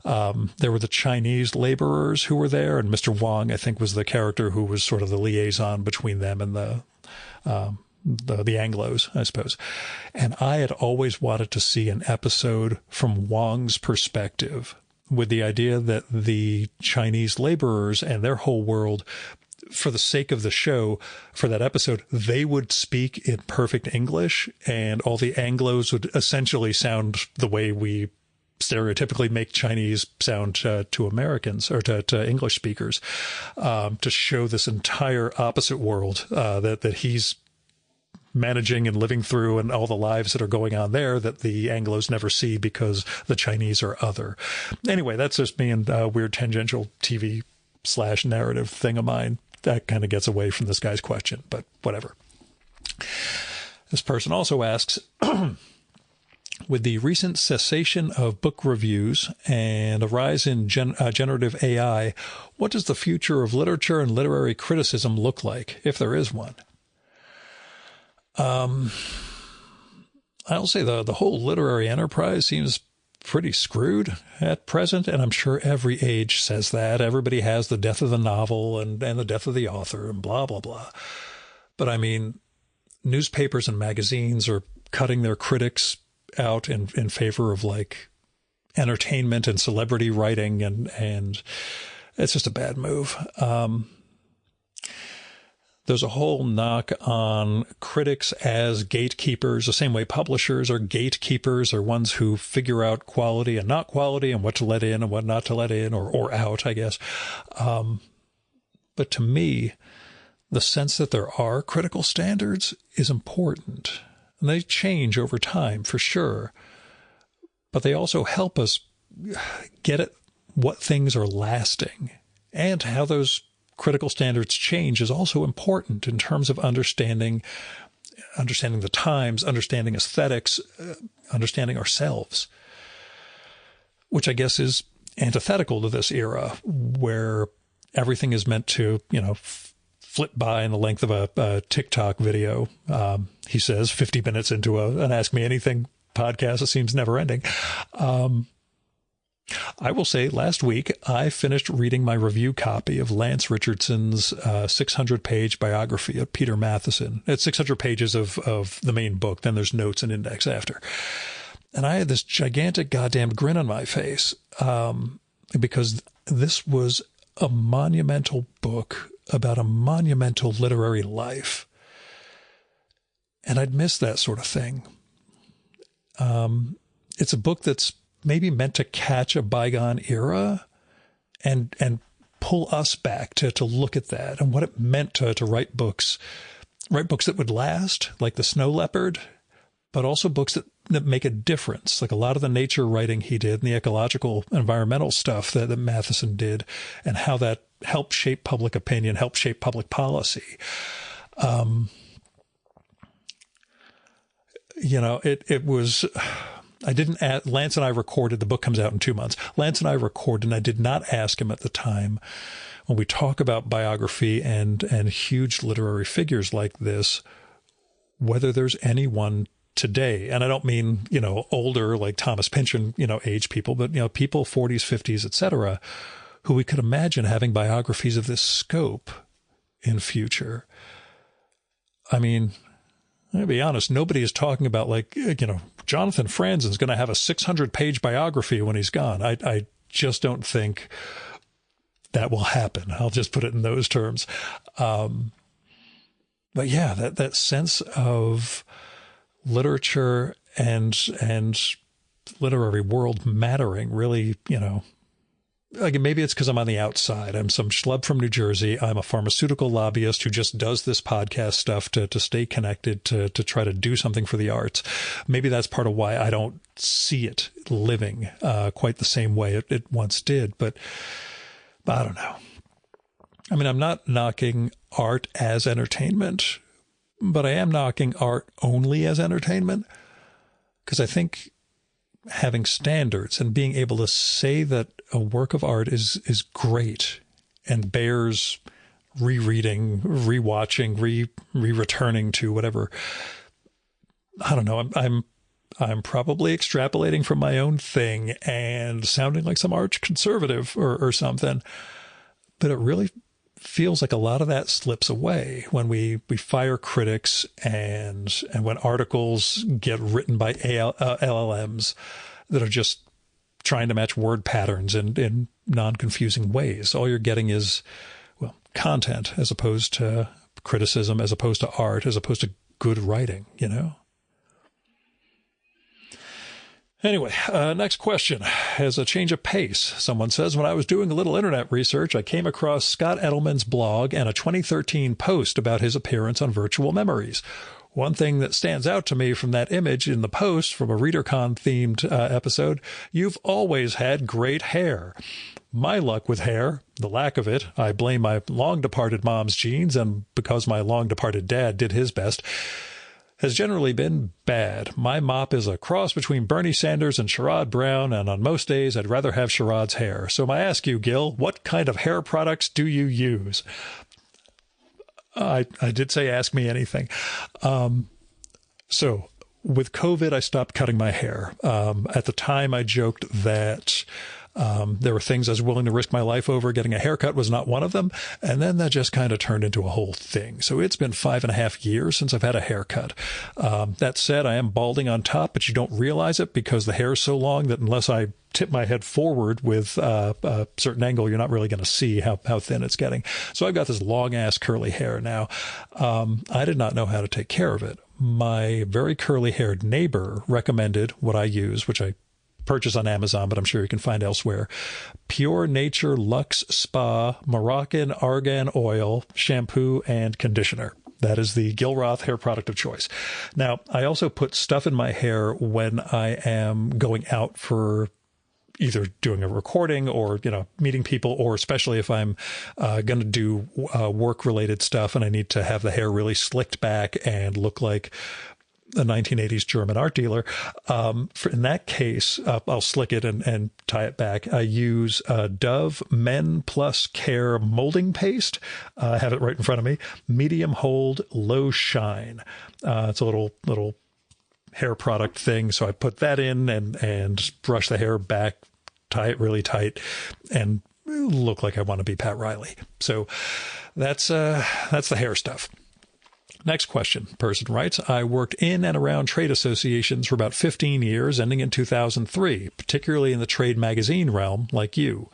There were the Chinese laborers who were there, and Mr. Wong, I think, was the character who was sort of the liaison between them and the Anglos, I suppose. And I had always wanted to see an episode from Wong's perspective, with the idea that the Chinese laborers and their whole world, for the sake of the show, for that episode, they would speak in perfect English, and all the Anglos would essentially sound the way we stereotypically make Chinese sound to Americans, or to English speakers, to show this entire opposite world that he's managing and living through, and all the lives that are going on there that the Anglos never see because the Chinese are other. Anyway, that's just me and a weird tangential TV/narrative thing of mine. That kind of gets away from this guy's question, but whatever. This person also asks, with the recent cessation of book reviews and a rise in generative AI, what does the future of literature and literary criticism look like, if there is one? I'll say the whole literary enterprise seems pretty screwed at present, and I'm sure every age says that. Everybody has the death of the novel and the death of the author and blah, blah, blah. But I mean, newspapers and magazines are cutting their critics out in favor of like entertainment and celebrity writing, and it's just a bad move. There's a whole knock on critics as gatekeepers, the same way publishers are gatekeepers, or ones who figure out quality and not quality, and what to let in and what not to let in, or out, I guess. But to me, the sense that there are critical standards is important. And they change over time, for sure. But they also help us get at what things are lasting, and how those critical standards change is also important in terms of understanding the times, understanding aesthetics, understanding ourselves, which I guess is antithetical to this era where everything is meant to, flip by in the length of a TikTok video. He says 50 minutes into an Ask Me Anything podcast. It seems never ending. I will say last week I finished reading my review copy of Lance Richardson's 600-page biography of Peter Matheson. It's 600 pages of the main book. Then there's notes and index after. And I had this gigantic goddamn grin on my face because this was a monumental book about a monumental literary life. And I'd missed that sort of thing. It's a book that's maybe meant to catch a bygone era and pull us back to look at that and what it meant to write books that would last, like The Snow Leopard, but also books that make a difference, like a lot of the nature writing he did and the ecological, environmental stuff that Matheson did, and how that helped shape public opinion, helped shape public policy. It was... Lance and I recorded, the book comes out in 2 months. Lance and I recorded, and I did not ask him at the time, when we talk about biography and huge literary figures like this, whether there's anyone today, and I don't mean, older, like Thomas Pynchon, age people, but, people 40s, 50s, etc., who we could imagine having biographies of this scope in future. I mean, I'll be honest, nobody is talking about Jonathan Franzen's going to have a 600-page biography when he's gone. I just don't think that will happen. I'll just put it in those terms. But yeah, that sense of literature and literary world mattering really, maybe it's because I'm on the outside. I'm some schlub from New Jersey. I'm a pharmaceutical lobbyist who just does this podcast stuff to stay connected, to try to do something for the arts. Maybe that's part of why I don't see it living quite the same way it once did. But I don't know. I mean, I'm not knocking art as entertainment, but I am knocking art only as entertainment, because I think having standards and being able to say that a work of art is great and bears rereading, rewatching, re-returning to, whatever. I don't know. I'm probably extrapolating from my own thing and sounding like some arch conservative or something, but it really feels like a lot of that slips away when we fire critics and when articles get written by LLMs that are just trying to match word patterns in non-confusing ways. All you're getting is, content as opposed to criticism, as opposed to art, as opposed to good writing, Anyway, next question. As a change of pace, someone says, when I was doing a little internet research, I came across Scott Edelman's blog and a 2013 post about his appearance on Virtual Memories. One thing that stands out to me from that image in the post from a ReaderCon themed episode, you've always had great hair. My luck with hair, the lack of it, I blame my long-departed mom's genes, and because my long-departed dad did his best, has generally been bad. My mop is a cross between Bernie Sanders and Sherrod Brown, and on most days I'd rather have Sherrod's hair. So I ask you, Gil, what kind of hair products do you use? I did say ask me anything. So with COVID, I stopped cutting my hair. At the time, I joked that there were things I was willing to risk my life over. Getting a haircut was not one of them. And then that just kind of turned into a whole thing. So it's been 5.5 years since I've had a haircut. That said, I am balding on top, but you don't realize it because the hair is so long that unless I tip my head forward with a certain angle, you're not really going to see how thin it's getting. So I've got this long ass curly hair now. I did not know how to take care of it. My very curly haired neighbor recommended what I use, which I purchase on Amazon, but I'm sure you can find elsewhere. Pure Nature Luxe Spa Moroccan Argan Oil Shampoo and Conditioner. That is the Gil Roth hair product of choice. Now, I also put stuff in my hair when I am going out for either doing a recording or, meeting people, or especially if I'm going to do work-related stuff and I need to have the hair really slicked back and look like a 1980s German art dealer. In that case, I'll slick it and tie it back. I use Dove Men Plus Care molding paste. I have it right in front of me. Medium hold, low shine. It's a little hair product thing. So I put that in and brush the hair back, tie it really tight, and look like I want to be Pat Riley. So that's the hair stuff. Next question. Person writes, I worked in and around trade associations for about 15 years, ending in 2003, particularly in the trade magazine realm, like you.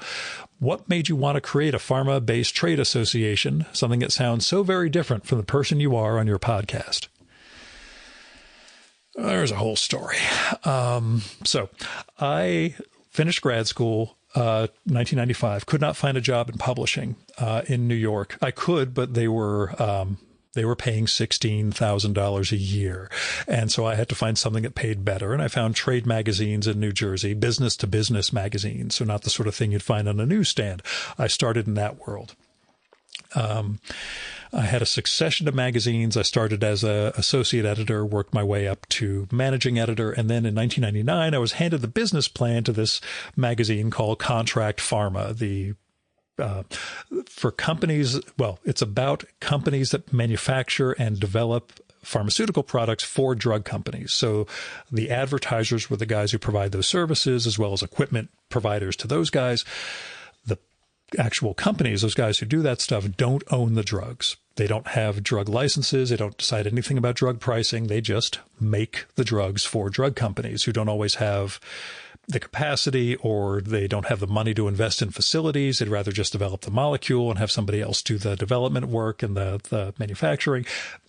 What made you want to create a pharma-based trade association, something that sounds so very different from the person you are on your podcast? There's a whole story. So I finished grad school 1995, could not find a job in publishing in New York. I could, but they were paying $16,000 a year. And so I had to find something that paid better. And I found trade magazines in New Jersey, business to business magazines. So not the sort of thing you'd find on a newsstand. I started in that world. I had a succession of magazines. I started as an associate editor, worked my way up to managing editor. And then in 1999, I was handed the business plan to this magazine called Contract Pharma, for companies, well, it's about companies that manufacture and develop pharmaceutical products for drug companies. So the advertisers were the guys who provide those services, as well as equipment providers to those guys. The actual companies, those guys who do that stuff, don't own the drugs. They don't have drug licenses. They don't decide anything about drug pricing. They just make the drugs for drug companies who don't always have the capacity, or they don't have the money to invest in facilities. They'd rather just develop the molecule and have somebody else do the development work and the manufacturing.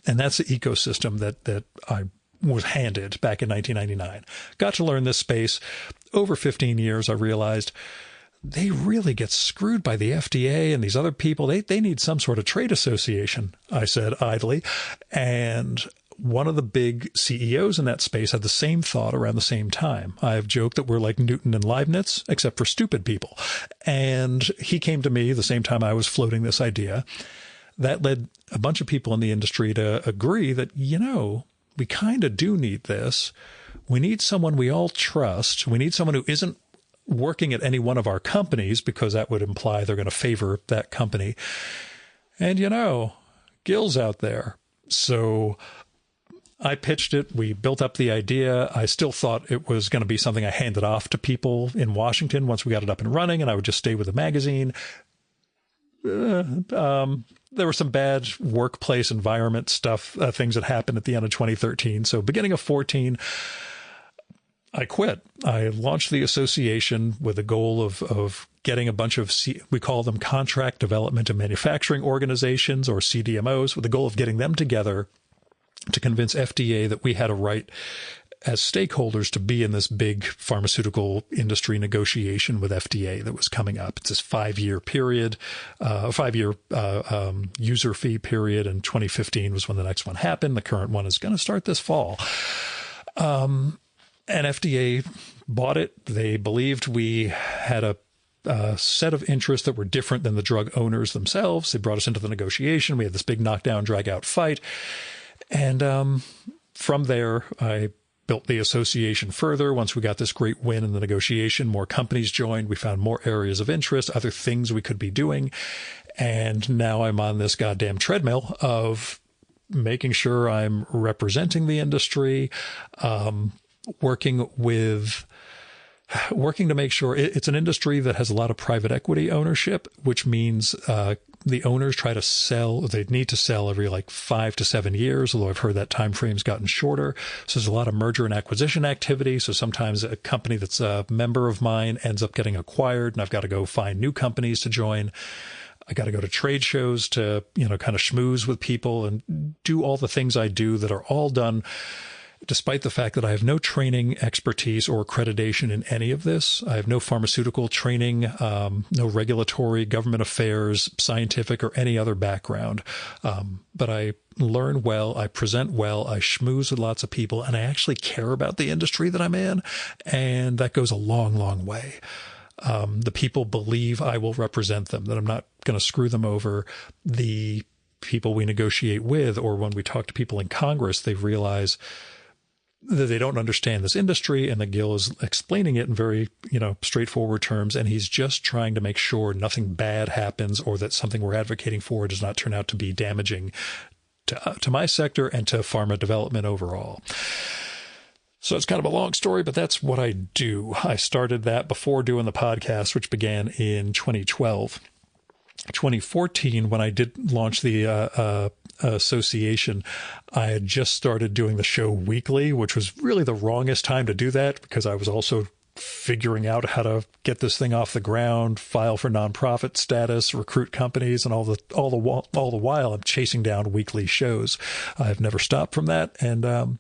And that's the ecosystem that I was handed back in 1999. Got to learn this space. Over 15 years, I realized they really get screwed by the FDA and these other people. They need some sort of trade association, I said idly. And one of the big CEOs in that space had the same thought around the same time. I have joked that we're like Newton and Leibniz, except for stupid people. And he came to me the same time I was floating this idea. That led a bunch of people in the industry to agree that, we kind of do need this. We need someone we all trust. We need someone who isn't working at any one of our companies, because that would imply they're going to favor that company. And, Gil's out there. So I pitched it. We built up the idea. I still thought it was going to be something I handed off to people in Washington once we got it up and running, and I would just stay with the magazine. There were some bad workplace environment stuff, things that happened at the end of 2013. So beginning of 14, I quit. I launched the association with the goal of getting a bunch of, we call them contract development and manufacturing organizations, or CDMOs, with the goal of getting them together to convince FDA that we had a right as stakeholders to be in this big pharmaceutical industry negotiation with FDA that was coming up. It's this 5-year period, 5-year user fee period, and 2015 was when the next one happened. The current one is going to start this fall. And FDA bought it. They believed we had a set of interests that were different than the drug owners themselves. They brought us into the negotiation. We had this big knockdown, drag out fight. And from there, I built the association further. Once we got this great win in the negotiation, more companies joined. We found more areas of interest, other things we could be doing. And now I'm on this goddamn treadmill of making sure I'm representing the industry, working to make sure it's an industry that has a lot of private equity ownership, which means the owners try to sell. They need to sell every 5 to 7 years, although I've heard that time frame's gotten shorter. So there's a lot of merger and acquisition activity. So sometimes a company that's a member of mine ends up getting acquired, and I've got to go find new companies to join. I got to go to trade shows to, kind of schmooze with people and do all the things I do that are all done despite the fact that I have no training, expertise, or accreditation in any of this. I have no pharmaceutical training, no regulatory, government affairs, scientific, or any other background. But I learn well, I present well, I schmooze with lots of people, and I actually care about the industry that I'm in. And that goes a long, long way. The people believe I will represent them, that I'm not going to screw them over. The people we negotiate with, or when we talk to people in Congress, they realize that they don't understand this industry, and that Gil is explaining it in very, straightforward terms. And he's just trying to make sure nothing bad happens, or that something we're advocating for does not turn out to be damaging to my sector and to pharma development overall. So it's kind of a long story, but that's what I do. I started that before doing the podcast, which began in 2012. 2014, when I did launch the association, I had just started doing the show weekly, which was really the wrongest time to do that because I was also figuring out how to get this thing off the ground, file for nonprofit status, recruit companies, and all the while I'm chasing down weekly shows. I've never stopped from that, and I'm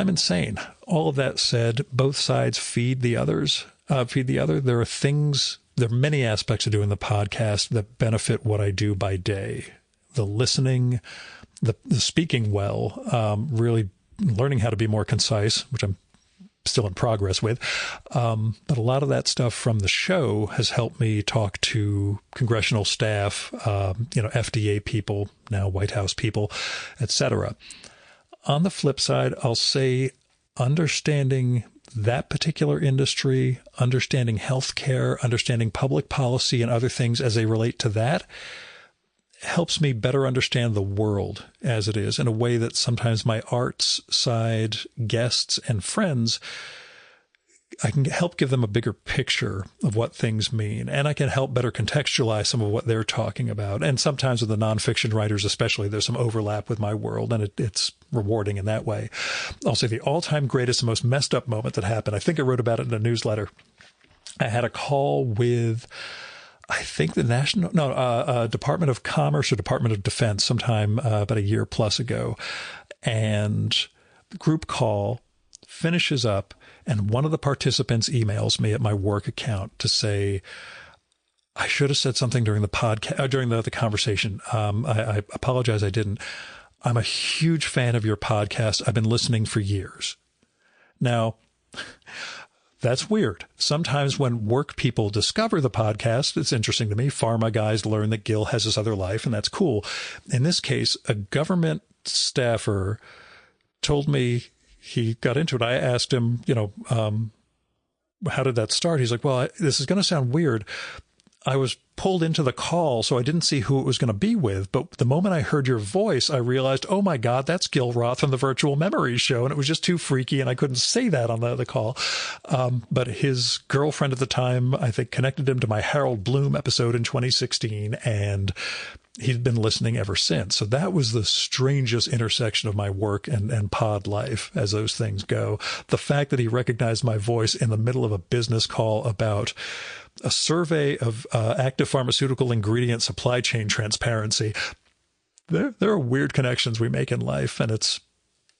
insane. All of that said, both sides feed the other. There are many aspects of doing the podcast that benefit what I do by day. The listening, the speaking well, really learning how to be more concise, which I'm still in progress with. But a lot of that stuff from the show has helped me talk to congressional staff, FDA people, now White House people, etc. On the flip side, I'll say understanding that particular industry, understanding healthcare, understanding public policy and other things as they relate to that helps me better understand the world as it is in a way that sometimes my arts side guests and friends, I can help give them a bigger picture of what things mean, and I can help better contextualize some of what they're talking about. And sometimes with the nonfiction writers especially, there's some overlap with my world, and it's rewarding in that way. I'll say the all-time greatest and most messed up moment that happened, I think I wrote about it in a newsletter. I had a call with, I think the Department of Commerce or Department of Defense sometime about a year plus ago. And the group call finishes up, and one of the participants emails me at my work account to say, I should have said something during the podcast, during the conversation. I apologize, I didn't. I'm a huge fan of your podcast. I've been listening for years. Now, that's weird. Sometimes when work people discover the podcast, it's interesting to me. Pharma guys learn that Gil has this other life, and that's cool. In this case, a government staffer told me he got into it. I asked him, how did that start? He's like, well, this is going to sound weird. I was pulled into the call, so I didn't see who it was going to be with. But the moment I heard your voice, I realized, oh, my God, that's Gil Roth on the Virtual Memories show. And it was just too freaky, and I couldn't say that on the call. But his girlfriend at the time, I think, connected him to my Harold Bloom episode in 2016, and he'd been listening ever since. So that was the strangest intersection of my work and pod life as those things go. The fact that he recognized my voice in the middle of a business call about a survey of active pharmaceutical ingredient supply chain transparency. There are weird connections we make in life, and it's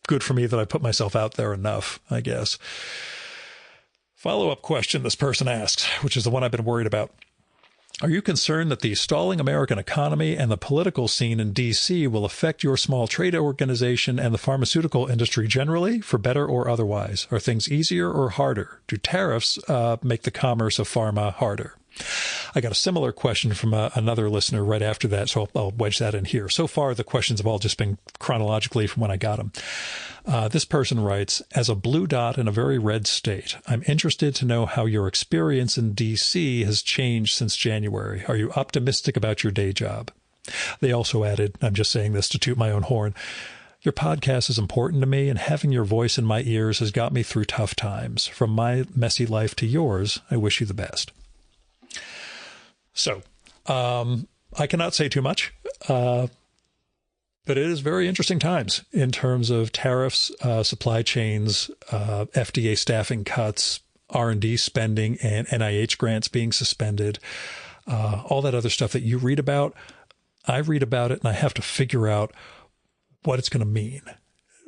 good for me that I put myself out there enough, I guess. Follow-up question this person asks, which is the one I've been worried about. Are you concerned that the stalling American economy and the political scene in D.C. will affect your small trade organization and the pharmaceutical industry generally, for better or otherwise? Are things easier or harder? Do tariffs make the commerce of pharma harder? I got a similar question from another listener right after that, so I'll wedge that in here. So far, the questions have all just been chronologically from when I got them. This person writes, as a blue dot in a very red state, I'm interested to know how your experience in D.C. has changed since January. Are you optimistic about your day job? They also added, I'm just saying this to toot my own horn, your podcast is important to me, and having your voice in my ears has got me through tough times. From my messy life to yours, I wish you the best. So, I cannot say too much, but it is very interesting times in terms of tariffs, supply chains, FDA staffing cuts, R&D spending, and NIH grants being suspended, all that other stuff that you read about. I read about it, and I have to figure out what it's going to mean,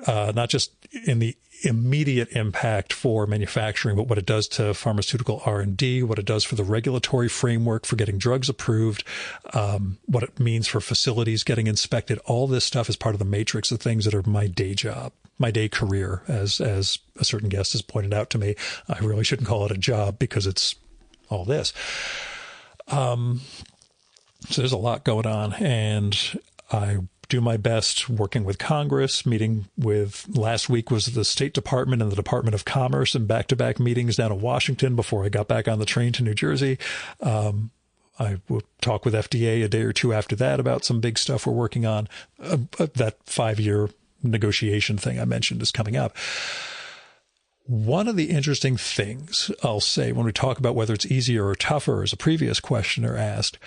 not just in the immediate impact for manufacturing, but what it does to pharmaceutical R&D, what it does for the regulatory framework for getting drugs approved, what it means for facilities getting inspected. All this stuff is part of the matrix of things that are my day job, my day career, as a certain guest has pointed out to me. I really shouldn't call it a job because it's all this. So there's a lot going on, and I do my best working with Congress, meeting with, last week was the State Department and the Department of Commerce, and back-to-back meetings down in Washington before I got back on the train to New Jersey. I will talk with FDA a day or two after that about some big stuff we're working on. That 5-year negotiation thing I mentioned is coming up. One of the interesting things I'll say when we talk about whether it's easier or tougher, as a previous questioner asked,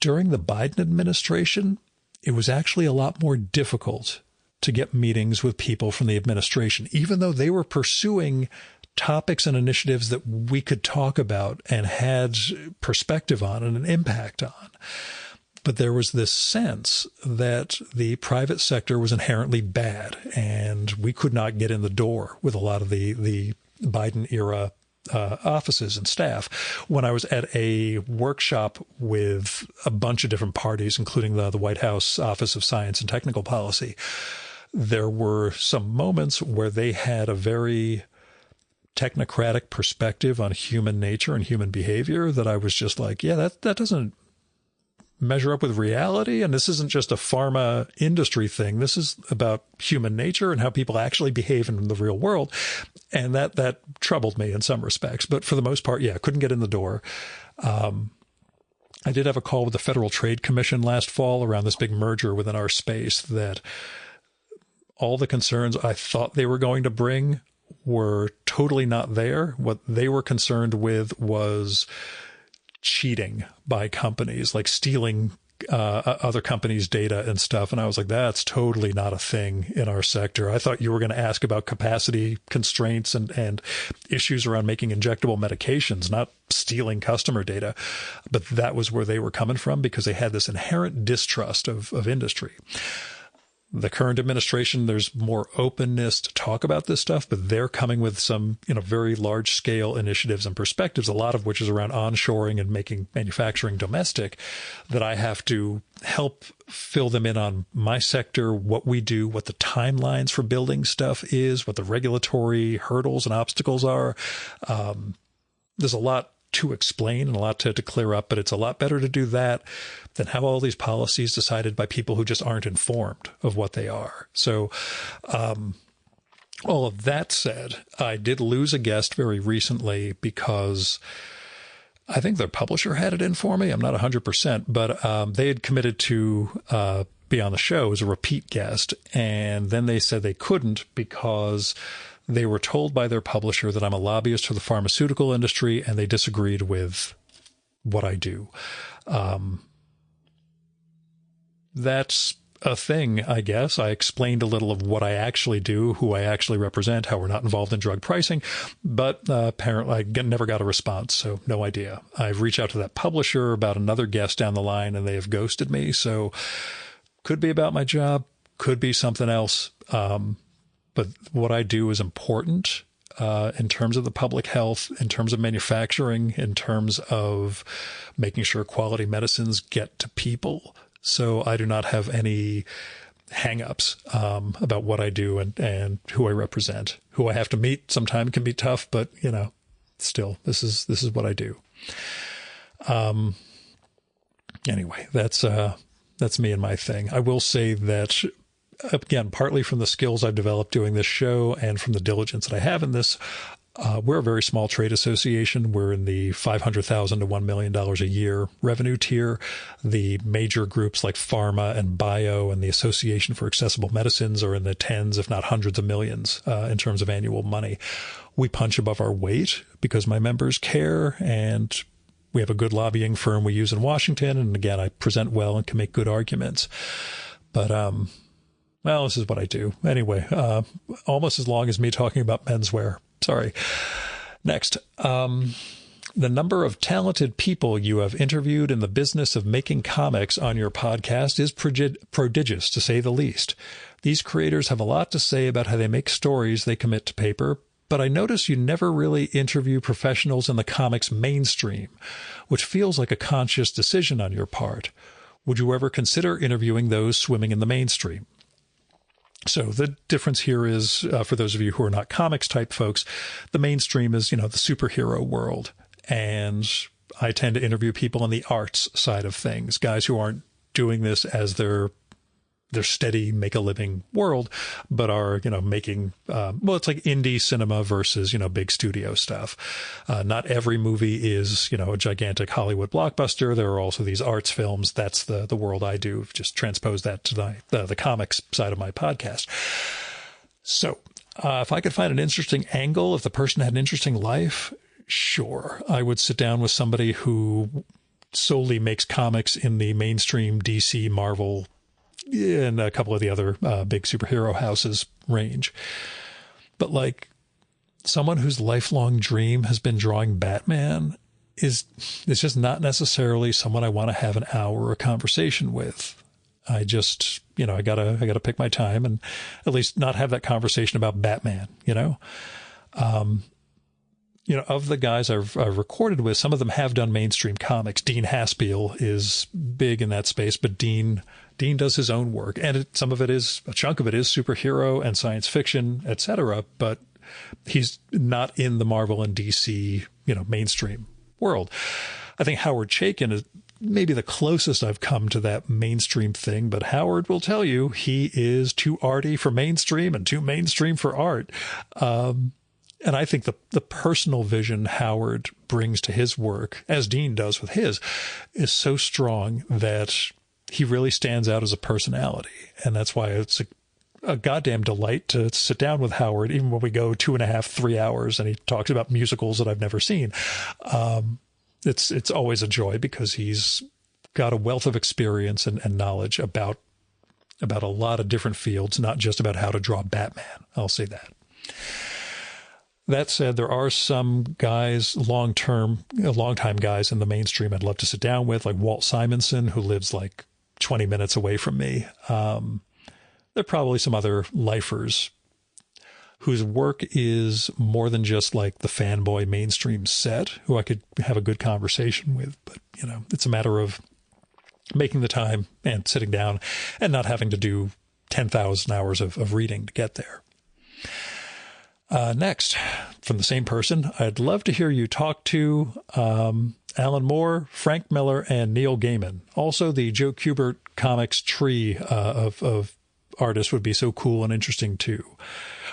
during the Biden administration, it was actually a lot more difficult to get meetings with people from the administration, even though they were pursuing topics and initiatives that we could talk about and had perspective on and an impact on. But there was this sense that the private sector was inherently bad, and we could not get in the door with a lot of the Biden era offices and staff. When I was at a workshop with a bunch of different parties, including the White House Office of Science and Technical Policy, there were some moments where they had a very technocratic perspective on human nature and human behavior that I was just like, yeah, that doesn't measure up with reality. And this isn't just a pharma industry thing. This is about human nature and how people actually behave in the real world. And that troubled me in some respects. But for the most part, yeah, couldn't get in the door. I did have a call with the Federal Trade Commission last fall around this big merger within our space that all the concerns I thought they were going to bring were totally not there. What they were concerned with was cheating by companies, like stealing other companies' data and stuff. And I was like, that's totally not a thing in our sector. I thought you were going to ask about capacity constraints and issues around making injectable medications, not stealing customer data. But that was where they were coming from because they had this inherent distrust of industry. The current administration, there's more openness to talk about this stuff, but they're coming with some, very large scale initiatives and perspectives, a lot of which is around onshoring and making manufacturing domestic, that I have to help fill them in on my sector, what we do, what the timelines for building stuff is, what the regulatory hurdles and obstacles are. There's a lot to explain and a lot to clear up, but it's a lot better to do that than have all these policies decided by people who just aren't informed of what they are. So, all of that said, I did lose a guest very recently because I think their publisher had it in for me. I'm not 100%, but they had committed to be on the show as a repeat guest, and then they said they couldn't because they were told by their publisher that I'm a lobbyist for the pharmaceutical industry, and they disagreed with what I do. That's a thing, I guess. I explained a little of what I actually do, who I actually represent, how we're not involved in drug pricing, but apparently I never got a response, so no idea. I've reached out to that publisher about another guest down the line, and they have ghosted me, so could be about my job, could be something else. But what I do is important in terms of the public health, in terms of manufacturing, in terms of making sure quality medicines get to people. So I do not have any hang-ups about what I do and who I represent. Who I have to meet sometimes can be tough, but, still, this is what I do. Anyway, that's me and my thing. I will say that, again, partly from the skills I've developed doing this show and from the diligence that I have in this, we're a very small trade association. We're in the $500,000 to $1 million a year revenue tier. The major groups like pharma and bio and the Association for Accessible Medicines are in the tens, if not hundreds of millions in terms of annual money. We punch above our weight because my members care, and we have a good lobbying firm we use in Washington. And again, I present well and can make good arguments. But, well, this is what I do. Anyway, almost as long as me talking about menswear. Sorry. Next, the number of talented people you have interviewed in the business of making comics on your podcast is prodigious, to say the least. These creators have a lot to say about how they make stories they commit to paper, but I notice you never really interview professionals in the comics mainstream, which feels like a conscious decision on your part. Would you ever consider interviewing those swimming in the mainstream? So the difference here is, for those of you who are not comics type folks, the mainstream is, the superhero world. And I tend to interview people on the arts side of things, guys who aren't doing this as their steady make a living world, but are, making, it's like indie cinema versus, big studio stuff. Not every movie is, a gigantic Hollywood blockbuster. There are also these arts films. That's the world I do. Just transpose that to the comics side of my podcast. So If I could find an interesting angle, if the person had an interesting life, sure, I would sit down with somebody who solely makes comics in the mainstream DC, Marvel, and a couple of the other big superhero houses range. But like someone whose lifelong dream has been drawing Batman is just not necessarily someone I want to have an hour of conversation with. I just, I gotta pick my time and at least not have that conversation about Batman, of the guys I've recorded with, some of them have done mainstream comics. Dean Haspiel is big in that space, but Dean does his own work, and a chunk of it is superhero and science fiction, etc. But he's not in the Marvel and DC, mainstream world. I think Howard Chaykin is maybe the closest I've come to that mainstream thing, but Howard will tell you he is too arty for mainstream and too mainstream for art. And I think the personal vision Howard brings to his work, as Dean does with his, is so strong that he really stands out as a personality. And that's why it's a goddamn delight to sit down with Howard, even when we go 2.5, 3 hours and he talks about musicals that I've never seen. It's always a joy because he's got a wealth of experience and knowledge about a lot of different fields, not just about how to draw Batman. I'll say that. That said, there are some guys, long-time guys in the mainstream I'd love to sit down with, like Walt Simonson, who lives like 20 minutes away from me. There are probably some other lifers whose work is more than just like the fanboy mainstream set, who I could have a good conversation with. But, it's a matter of making the time and sitting down and not having to do 10,000 hours of reading to get there. Next, from the same person, I'd love to hear you talk to Alan Moore, Frank Miller, and Neil Gaiman. Also, the Joe Kubert comics tree of artists would be so cool and interesting too.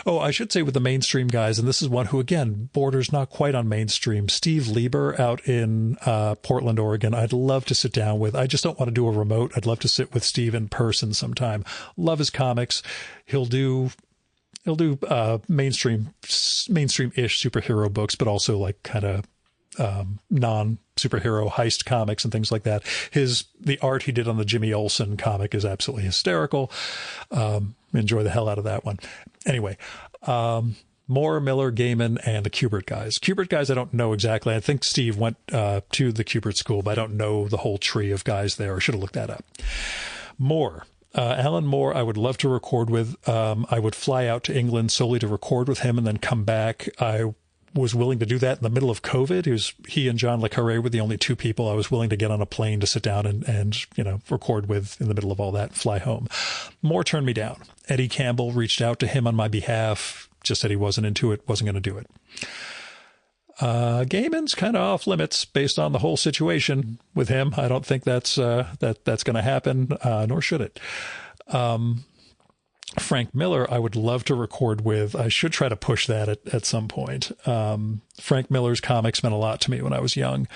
Oh, I should say with the mainstream guys, and this is one who, again, borders not quite on mainstream, Steve Lieber out in Portland, Oregon. I'd love to sit down with. I just don't want to do a remote. I'd love to sit with Steve in person sometime. Love his comics. He'll do mainstream-ish superhero books, but also like kind of non-superhero heist comics and things like that. The art he did on the Jimmy Olsen comic is absolutely hysterical. Enjoy the hell out of that one. Anyway, Moore, Miller, Gaiman, and the Kubert guys. Kubert guys, I don't know exactly. I think Steve went to the Kubert school, but I don't know the whole tree of guys there. I should have looked that up. Moore. Alan Moore, I would love to record with. I would fly out to England solely to record with him and then come back. I was willing to do that in the middle of COVID. He and John le Carré were the only two people I was willing to get on a plane to sit down and record with in the middle of all that, fly home. Moore turned me down. Eddie Campbell reached out to him on my behalf, just said he wasn't into it, wasn't going to do it. Gaiman's kind of off limits based on the whole situation with him. I don't think that's going to happen, nor should it. Frank Miller, I would love to record with. I should try to push that at some point. Frank Miller's comics meant a lot to me when I was young.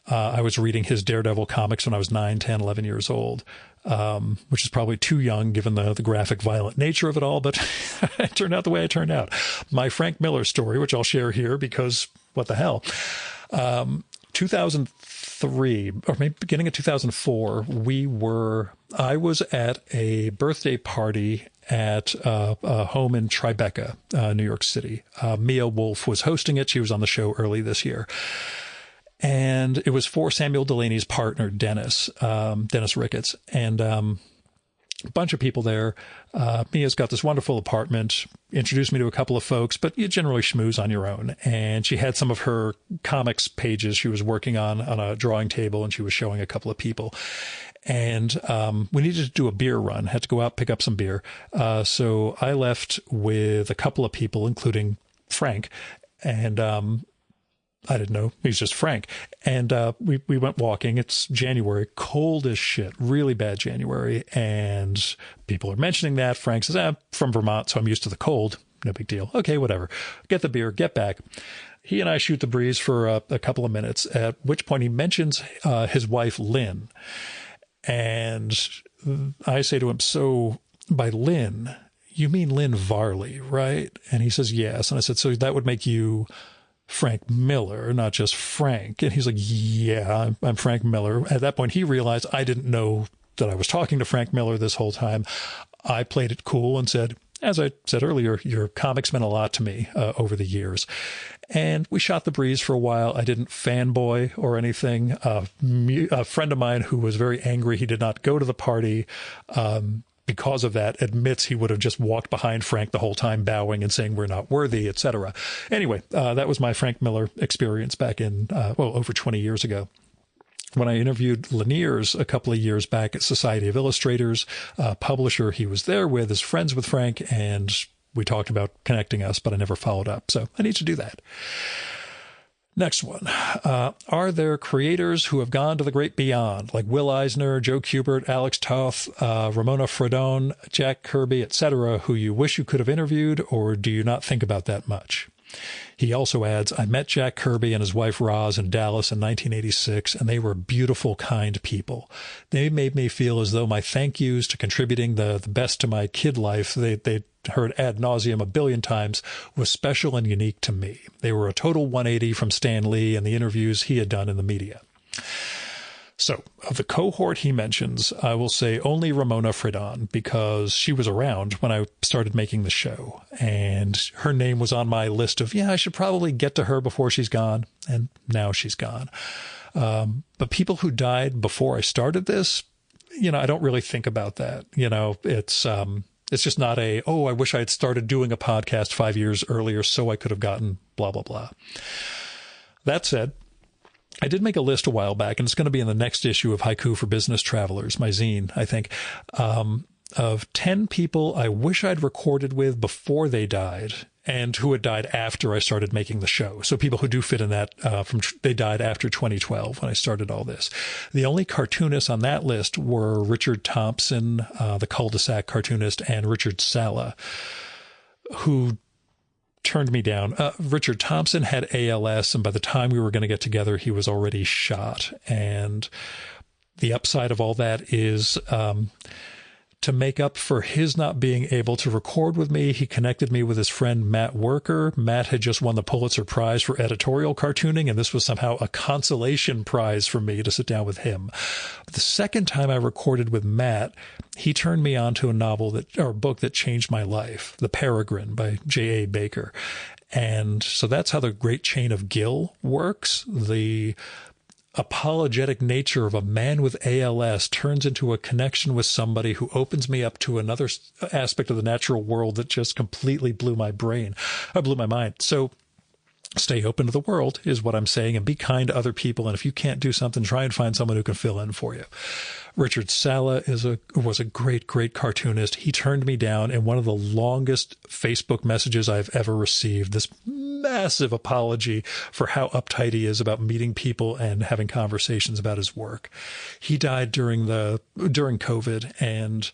I was reading his Daredevil comics when I was 9, 10, 11 years old, which is probably too young given the graphic, violent nature of it all, but it turned out the way it turned out. My Frank Miller story, which I'll share here because what the hell. 2003, or maybe beginning of 2004, I was at a birthday party at a home in Tribeca, New York City. Mia Wolf was hosting it. She was on the show early this year. And it was for Samuel Delaney's partner, Dennis Ricketts. And a bunch of people there. Mia's got this wonderful apartment, introduced me to a couple of folks, but you generally schmooze on your own. And she had some of her comics pages she was working on a drawing table, and she was showing a couple of people. And we needed to do a beer run, had to go out, pick up some beer. So I left with a couple of people, including Frank. And I didn't know. He's just Frank. And we went walking. It's January, cold as shit, really bad January. And people are mentioning that. Frank says, I'm from Vermont, so I'm used to the cold. No big deal. Okay, whatever. Get the beer, get back. He and I shoot the breeze for a couple of minutes, at which point he mentions his wife, Lynn. And I say to him, so by Lynn, you mean Lynn Varley, right? And he says, yes. And I said, so that would make you Frank Miller, not just Frank. And he's like, yeah, I'm Frank Miller. At that point, he realized I didn't know that I was talking to Frank Miller this whole time. I played it cool and said, as I said earlier, your comics meant a lot to me over the years. And we shot the breeze for a while. I didn't fanboy or anything. A friend of mine who was very angry he did not go to the party because of that admits he would have just walked behind Frank the whole time, bowing and saying we're not worthy, etc. Anyway, that was my Frank Miller experience back in, over 20 years ago. When I interviewed Laniers a couple of years back at Society of Illustrators, publisher he was there with is friends with Frank, and we talked about connecting us, but I never followed up. So I need to do that. Next one. Are there creators who have gone to the great beyond, like Will Eisner, Joe Kubert, Alex Toth, Ramona Frodon, Jack Kirby, etc., who you wish you could have interviewed, or do you not think about that much? He also adds, I met Jack Kirby and his wife Roz in Dallas in 1986, and they were beautiful, kind people. They made me feel as though my thank yous to contributing the best to my kid life, they heard ad nauseum a billion times, was special and unique to me. They were a total 180 from Stan Lee and the interviews he had done in the media. So, of the cohort he mentions, I will say only Ramona Frodon, because she was around when I started making the show, and her name was on my list of, I should probably get to her before she's gone, and now she's gone. But people who died before I started this, I don't really think about that. It's just not I wish I had started doing a podcast 5 years earlier so I could have gotten blah, blah, blah. That said, I did make a list a while back, and it's going to be in the next issue of Haiku for Business Travelers, my zine, I think, of 10 people I wish I'd recorded with before they died and who had died after I started making the show. So people who do fit in that, they died after 2012 when I started all this. The only cartoonists on that list were Richard Thompson, the cul-de-sac cartoonist, and Richard Sala, who turned me down. Richard Thompson had ALS, and by the time we were going to get together, he was already shot. And the upside of all that is to make up for his not being able to record with me, he connected me with his friend Matt Worker. Matt had just won the Pulitzer Prize for editorial cartooning, and this was somehow a consolation prize for me to sit down with him. But the second time I recorded with Matt, he turned me on to a book that changed my life, The Peregrine by J.A. Baker. And so that's how the great chain of Gill works. The apologetic nature of a man with ALS turns into a connection with somebody who opens me up to another aspect of the natural world that just completely blew my mind. So stay open to the world is what I'm saying, and be kind to other people. And if you can't do something, try and find someone who can fill in for you. Richard Sala was a great, great cartoonist. He turned me down in one of the longest Facebook messages I've ever received. This massive apology for how uptight he is about meeting people and having conversations about his work. He died during COVID, and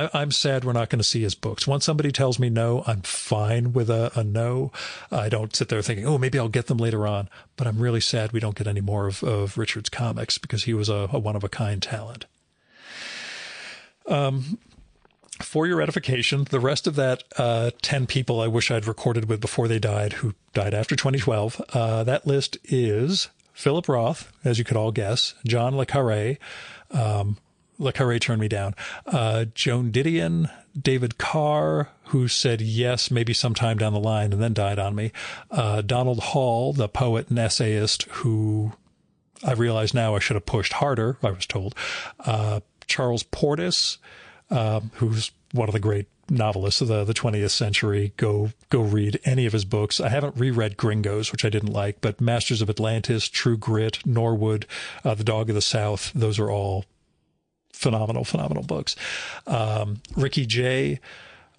I'm sad we're not going to see his books. Once somebody tells me no, I'm fine with a no. I don't sit there thinking, maybe I'll get them later on. But I'm really sad we don't get any more of Richard's comics, because he was a one-of-a-kind talent. For your edification, the rest of that 10 people I wish I'd recorded with before they died, who died after 2012, that list is Philip Roth, as you could all guess, John Le Carre, Le Carre turned me down. Joan Didion, David Carr, who said yes, maybe sometime down the line, and then died on me. Donald Hall, the poet and essayist, who I realize now I should have pushed harder, I was told. Charles Portis, who's one of the great novelists of the 20th century. Go read any of his books. I haven't reread Gringos, which I didn't like, but Masters of Atlantis, True Grit, Norwood, The Dog of the South, those are all phenomenal books. Ricky Jay,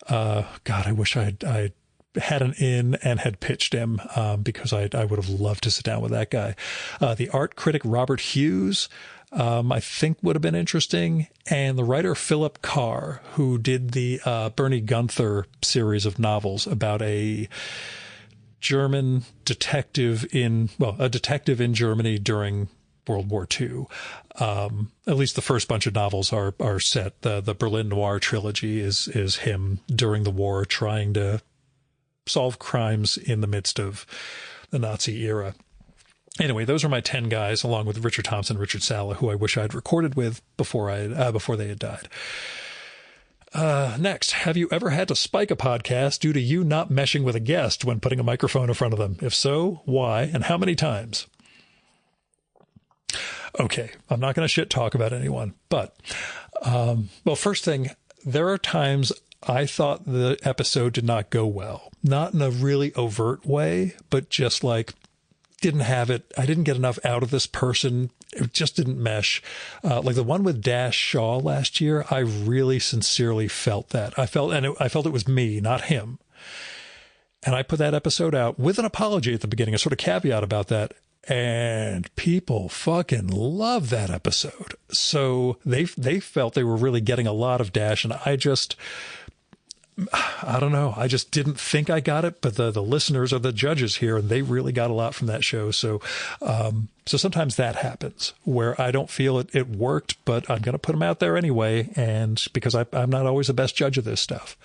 God, I wish I had an in and had pitched him, because I would have loved to sit down with that guy. The art critic Robert Hughes, I think would have been interesting. And the writer Philip Carr, who did the Bernie Gunther series of novels about a German detective a detective in Germany during World War II. At least the first bunch of novels are set. The Berlin Noir trilogy is him during the war trying to solve crimes in the midst of the Nazi era. Anyway, those are my 10 guys, along with Richard Thompson, Richard Salla, who I wish I'd recorded with before they had died. Next, have you ever had to spike a podcast due to you not meshing with a guest when putting a microphone in front of them? If so, why and how many times? Okay, I'm not going to shit talk about anyone, but, well, first thing, there are times I thought the episode did not go well. Not in a really overt way, but just like, didn't have it. I didn't get enough out of this person. It just didn't mesh. Like the one with Dash Shaw last year, I really sincerely felt that. I felt it was me, not him. And I put that episode out with an apology at the beginning, a sort of caveat about that. And people fucking love that episode. So they felt they were really getting a lot of Dash. And I don't know. I just didn't think I got it, but the listeners are the judges here, and they really got a lot from that show. So, so sometimes that happens where I don't feel it worked, but I'm going to put them out there anyway. And because I'm not always the best judge of this stuff.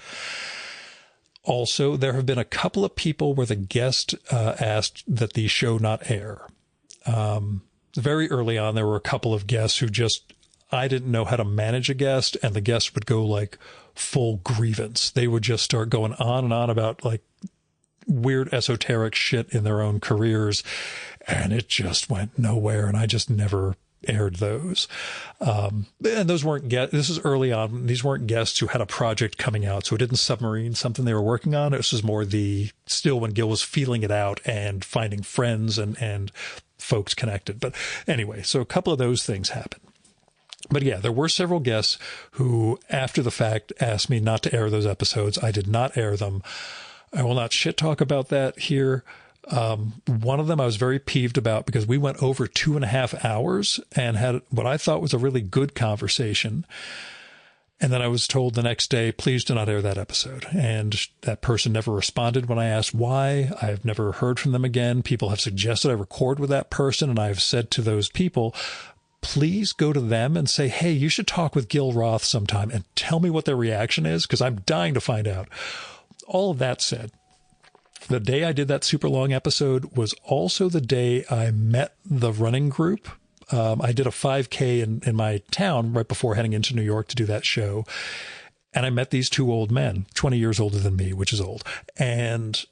Also, there have been a couple of people where the guest asked that the show not air. Very early on, there were a couple of guests who I didn't know how to manage a guest, and the guest would go like full grievance. They would just start going on and on about like weird esoteric shit in their own careers, and it just went nowhere, and I just never aired those. And those weren't this is early on. These weren't guests who had a project coming out, so it didn't submarine something they were working on. This was more still when Gil was feeling it out and finding friends and folks connected. But anyway, so a couple of those things happened. But yeah, there were several guests who, after the fact, asked me not to air those episodes. I did not air them. I will not shit talk about that here. One of them I was very peeved about because we went over 2.5 hours and had what I thought was a really good conversation. And then I was told the next day, please do not air that episode. And that person never responded when I asked why. I've never heard from them again. People have suggested I record with that person, and I've said to those people, please go to them and say, hey, you should talk with Gil Roth sometime and tell me what their reaction is, because I'm dying to find out. All of that said, the day I did that super long episode was also the day I met the running group. I did a 5K in my town right before heading into New York to do that show. And I met these two old men, 20 years older than me, which is old. And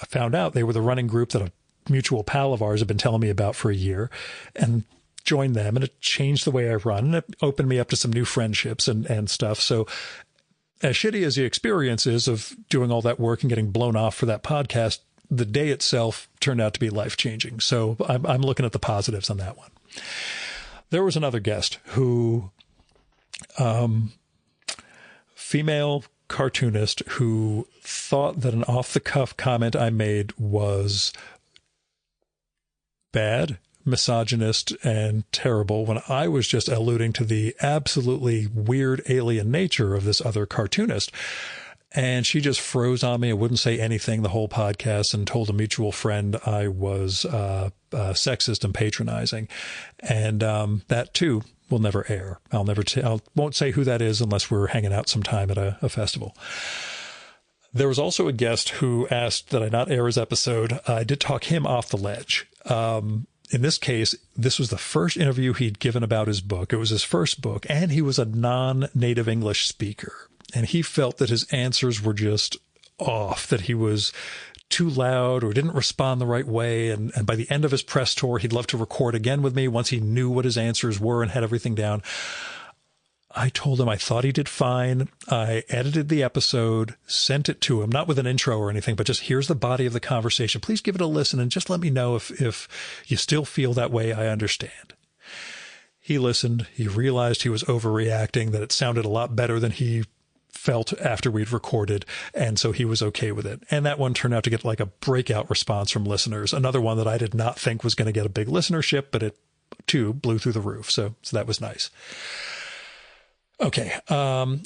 I found out they were the running group that a mutual pal of ours had been telling me about for a year, and joined them. And it changed the way I run, and it opened me up to some new friendships and stuff. So as shitty as the experience is of doing all that work and getting blown off for that podcast, the day itself turned out to be life-changing. So I'm looking at the positives on that one. There was another guest who, female cartoonist, who thought that an off-the-cuff comment I made was bad, misogynist, and terrible, when I was just alluding to the absolutely weird alien nature of this other cartoonist. And she just froze on me and wouldn't say anything the whole podcast, and told a mutual friend I was sexist and patronizing. And that too will never air. I won't say who that is unless we're hanging out sometime at a festival. There was also a guest who asked that I not air his episode. I did talk him off the ledge. In this case, this was the first interview he'd given about his book. It was his first book, and he was a non-native English speaker. And he felt that his answers were just off, that he was too loud or didn't respond the right way. And by the end of his press tour, he'd love to record again with me once he knew what his answers were and had everything down. I told him I thought he did fine. I edited the episode, sent it to him, not with an intro or anything, but just here's the body of the conversation. Please give it a listen and just let me know if you still feel that way. I understand. He listened. He realized he was overreacting, that it sounded a lot better than he felt after we'd recorded. And so he was okay with it. And that one turned out to get like a breakout response from listeners. Another one that I did not think was going to get a big listenership, but it too blew through the roof. So that was nice. Okay.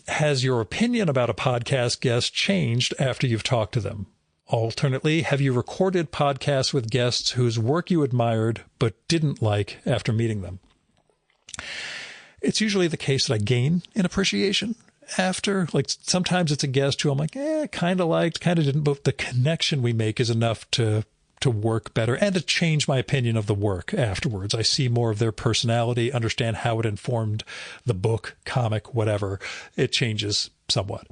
Has your opinion about a podcast guest changed after you've talked to them? Alternately, have you recorded podcasts with guests whose work you admired but didn't like after meeting them? It's usually the case that I gain in appreciation after. Like, sometimes it's a guest who I'm like, kind of liked, kind of didn't, but the connection we make is enough to work better and to change my opinion of the work afterwards. I see more of their personality, understand how it informed the book, comic, whatever. It changes somewhat.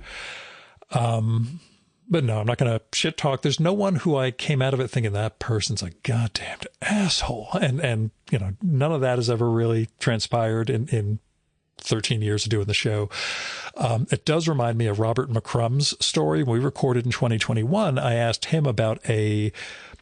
But no, I'm not going to shit talk. There's no one who I came out of it thinking that person's a goddamn asshole. And none of that has ever really transpired in 13 years of doing the show. It does remind me of Robert McCrum's story. When we recorded in 2021, I asked him about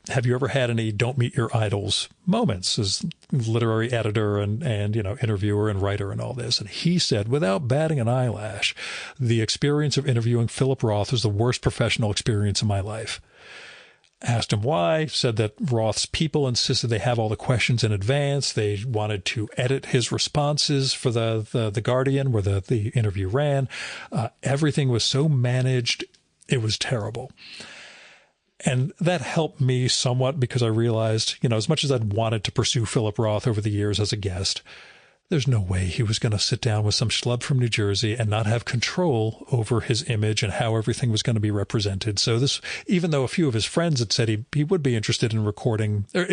have you ever had any don't meet your idols moments as literary editor and interviewer and writer and all this? And he said, without batting an eyelash, the experience of interviewing Philip Roth was the worst professional experience of my life. Asked him why, said that Roth's people insisted they have all the questions in advance. They wanted to edit his responses for the Guardian where the interview ran. Everything was so managed. It was terrible. And that helped me somewhat because I realized, as much as I'd wanted to pursue Philip Roth over the years as a guest, there's no way he was going to sit down with some schlub from New Jersey and not have control over his image and how everything was going to be represented. So this, even though a few of his friends had said he would be interested in recording, or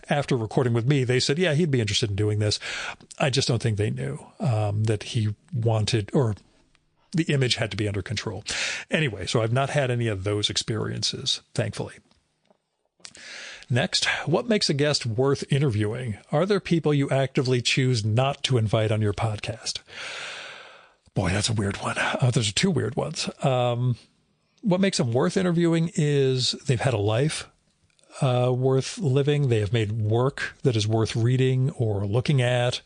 after recording with me, they said, yeah, he'd be interested in doing this. I just don't think they knew that he wanted, or the image had to be under control. Anyway, so I've not had any of those experiences, thankfully. Next, what makes a guest worth interviewing? Are there people you actively choose not to invite on your podcast? Boy, that's a weird one. Those are two weird ones. What makes them worth interviewing is they've had a life worth living. They have made work that is worth reading or looking at,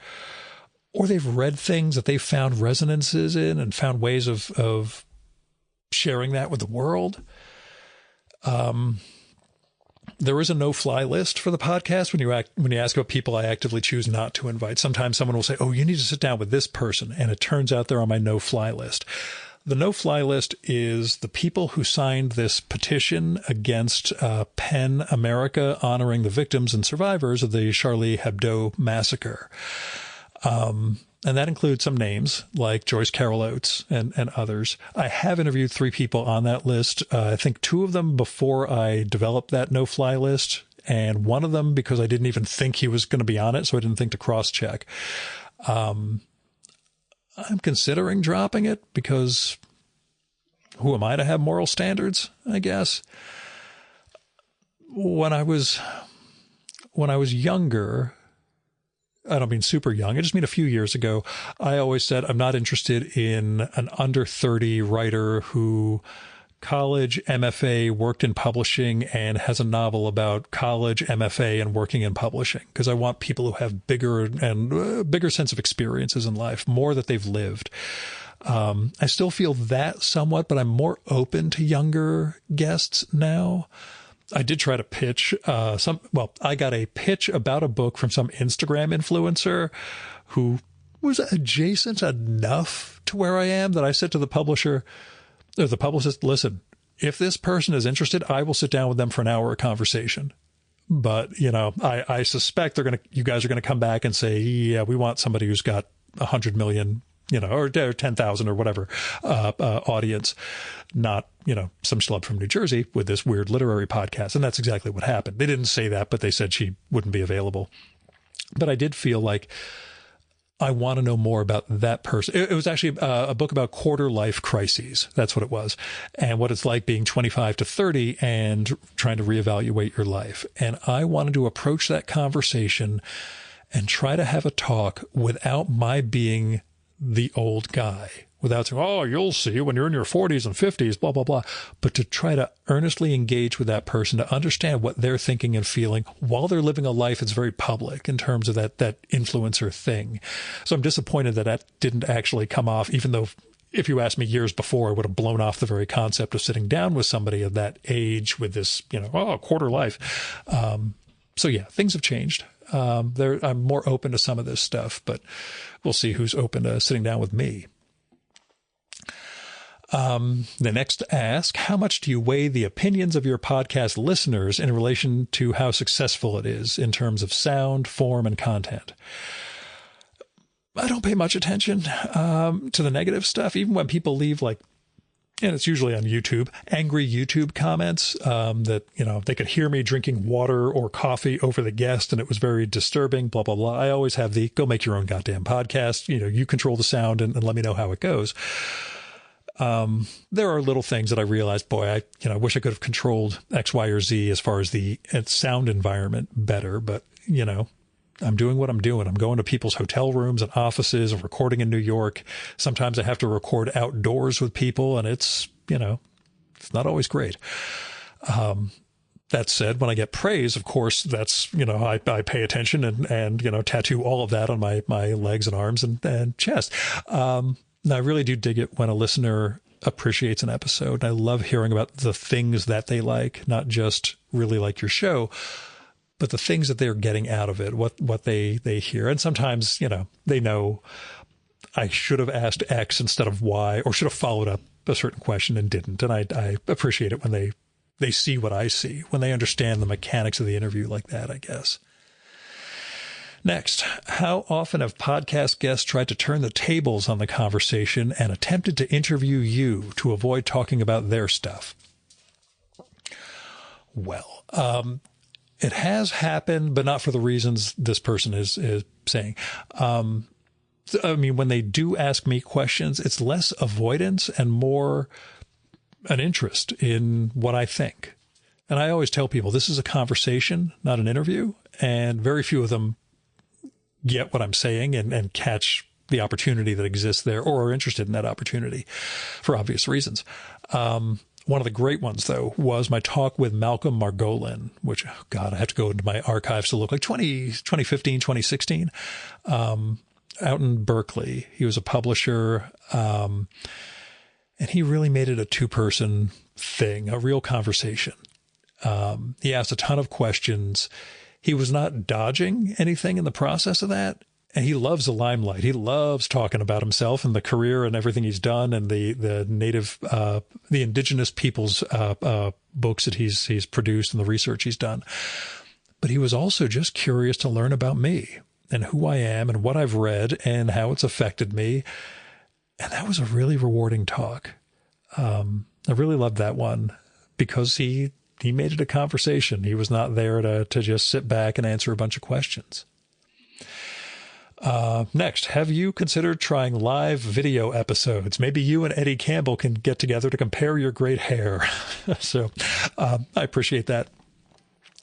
or they've read things that they've found resonances in and found ways of sharing that with the world. There is a no-fly list for the podcast when you ask about people I actively choose not to invite. Sometimes someone will say, oh, you need to sit down with this person, and it turns out they're on my no-fly list. The no-fly list is the people who signed this petition against PEN America honoring the victims and survivors of the Charlie Hebdo massacre. And that includes some names like Joyce Carol Oates and others. I have interviewed 3 people on that list. I think 2 of them before I developed that no-fly list, and one of them because I didn't even think he was going to be on it, so I didn't think to cross-check. I'm considering dropping it because who am I to have moral standards, I guess? When I was younger, I don't mean super young, I just mean a few years ago, I always said I'm not interested in an under 30 writer who college MFA, worked in publishing, and has a novel about college MFA and working in publishing, because I want people who have bigger sense of experiences in life, more that they've lived. I still feel that somewhat, but I'm more open to younger guests now. I did try to pitch I got a pitch about a book from some Instagram influencer who was adjacent enough to where I am that I said to the publicist, listen, if this person is interested, I will sit down with them for an hour of conversation. But, I suspect you guys are going to come back and say, yeah, we want somebody who's got 100 million, or 10,000 or whatever, audience, not, some schlub from New Jersey with this weird literary podcast. And that's exactly what happened. They didn't say that, but they said she wouldn't be available. But I did feel like I want to know more about that person. It was actually a book about quarter life crises. That's what it was. And what it's like being 25 to 30 and trying to reevaluate your life. And I wanted to approach that conversation and try to have a talk without my being the old guy, without saying, oh, you'll see when you're in your 40s and 50s, blah, blah, blah. But to try to earnestly engage with that person, to understand what they're thinking and feeling while they're living a life that's very public in terms of that influencer thing. So I'm disappointed that didn't actually come off, even though if you asked me years before, I would have blown off the very concept of sitting down with somebody of that age with this, quarter life. So yeah, things have changed. I'm more open to some of this stuff, but we'll see who's open to sitting down with me. The next ask, how much do you weigh the opinions of your podcast listeners in relation to how successful it is in terms of sound, form, and content? I don't pay much attention to the negative stuff, even when people leave and it's usually on YouTube, angry YouTube comments that, they could hear me drinking water or coffee over the guest and it was very disturbing, blah, blah, blah. I always have the go make your own goddamn podcast. You control the sound and let me know how it goes. There are little things that I realized, boy, I wish I could have controlled X, Y, or Z as far as the sound environment better. But, I'm doing what I'm doing. I'm going to people's hotel rooms and offices and recording in New York. Sometimes I have to record outdoors with people and it's not always great. That said, when I get praise, of course, that's, I pay attention and tattoo all of that on my legs and arms and chest. I really do dig it when a listener appreciates an episode. I love hearing about the things that they like, not just really like your show, but the things that they're getting out of it, what they hear. And sometimes, they know I should have asked X instead of Y, or should have followed up a certain question and didn't. And I appreciate it when they see what I see, when they understand the mechanics of the interview like that, I guess. Next, how often have podcast guests tried to turn the tables on the conversation and attempted to interview you to avoid talking about their stuff? Well, it has happened, but not for the reasons this person is saying. When they do ask me questions, it's less avoidance and more an interest in what I think. And I always tell people this is a conversation, not an interview. And very few of them get what I'm saying and catch the opportunity that exists there or are interested in that opportunity for obvious reasons. One of the great ones, though, was my talk with Malcolm Margolin, which, I have to go into my archives to look like 2015, 2016, out in Berkeley. He was a publisher, and he really made it a two-person thing, a real conversation. He asked a ton of questions. He was not dodging anything in the process of that. And he loves the limelight. He loves talking about himself and the career and everything he's done and the native, the indigenous people's books that he's produced and the research he's done. But he was also just curious to learn about me and who I am and what I've read and how it's affected me. And that was a really rewarding talk. I really loved that one because he made it a conversation. He was not there to just sit back and answer a bunch of questions. Next, have you considered trying live video episodes? Maybe you and Eddie Campbell can get together to compare your great hair. So I appreciate that.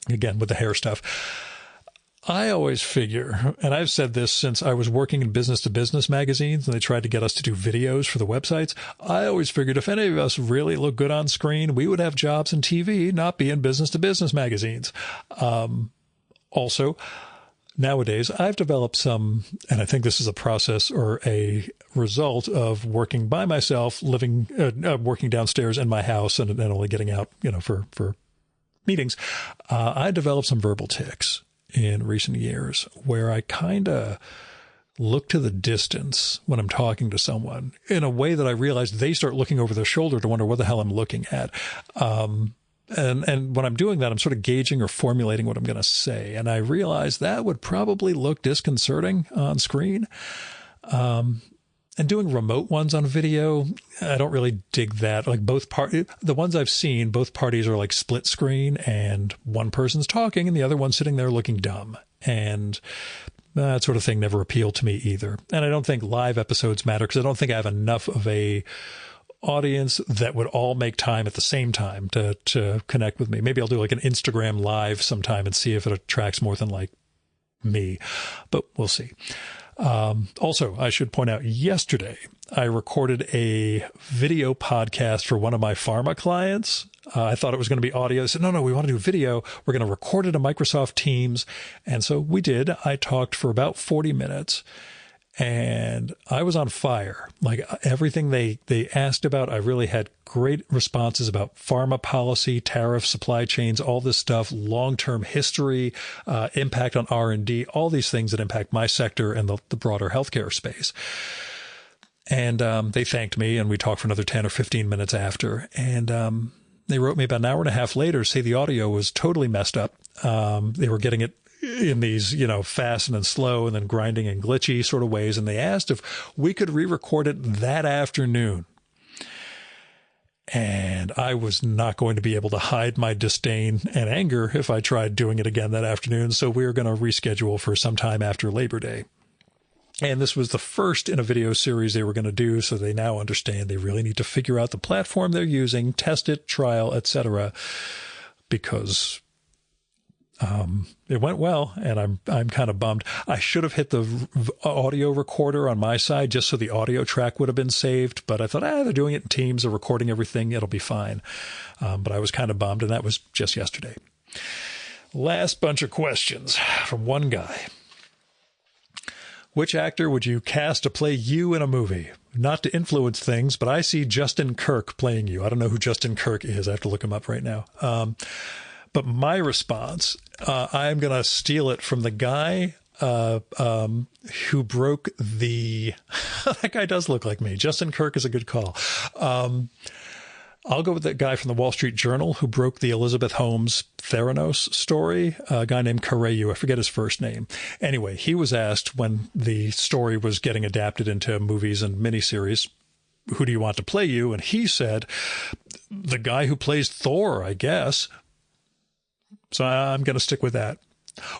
Again, with the hair stuff. I always figure, and I've said this since I was working in business-to-business magazines and they tried to get us to do videos for the websites, I always figured if any of us really look good on screen, we would have jobs in TV, not be in business-to-business magazines. Also, nowadays, I've developed some, and I think this is a process or a result of working by myself, working downstairs in my house and only getting out, for meetings. I developed some verbal tics in recent years where I kind of look to the distance when I'm talking to someone in a way that I realize they start looking over their shoulder to wonder what the hell I'm looking at. And when I'm doing that, I'm sort of gauging or formulating what I'm going to say. And I realize that would probably look disconcerting on screen. And doing remote ones on video, I don't really dig that. Like the ones I've seen, both parties are like split screen and one person's talking and the other one's sitting there looking dumb. And that sort of thing never appealed to me either. And I don't think live episodes matter because I don't think I have enough of a audience that would all make time at the same time to connect with me. Maybe I'll do like an Instagram live sometime and see if it attracts more than like me, but we'll see. Also, I should point out yesterday, I recorded a video podcast for one of my pharma clients. I thought it was going to be audio. I said, no, we want to do video. We're going to record it in Microsoft Teams. And so we did. I talked for about 40 minutes. And I was on fire. Like everything they asked about, I really had great responses about pharma policy, tariff, supply chains, all this stuff, long-term history, impact on R&D, all these things that impact my sector and the broader healthcare space. And they thanked me, and we talked for another 10 or 15 minutes after. And they wrote me about an hour and a half later to say the audio was totally messed up. They were getting it in these, fast and then slow and then grinding and glitchy sort of ways. And they asked if we could re-record it that afternoon. And I was not going to be able to hide my disdain and anger if I tried doing it again that afternoon. So we were going to reschedule for sometime after Labor Day. And this was the first in a video series they were going to do. So they now understand they really need to figure out the platform they're using, test it, trial, etc. Because it went well, and I'm kind of bummed. I should have hit the audio recorder on my side just so the audio track would have been saved. But I thought, they're doing it in Teams, they're recording everything, it'll be fine. But I was kind of bummed, and that was just yesterday. Last bunch of questions from one guy. Which actor would you cast to play you in a movie? Not to influence things, but I see Justin Kirk playing you. I don't know who Justin Kirk is. I have to look him up right now. But my response, I'm going to steal it from the guy who broke the... that guy does look like me. Justin Kirk is a good call. I'll go with that guy from the Wall Street Journal who broke the Elizabeth Holmes Theranos story, a guy named Careyu. I forget his first name. Anyway, he was asked when the story was getting adapted into movies and miniseries, who do you want to play you? And he said, the guy who plays Thor, I guess. So I'm going to stick with that.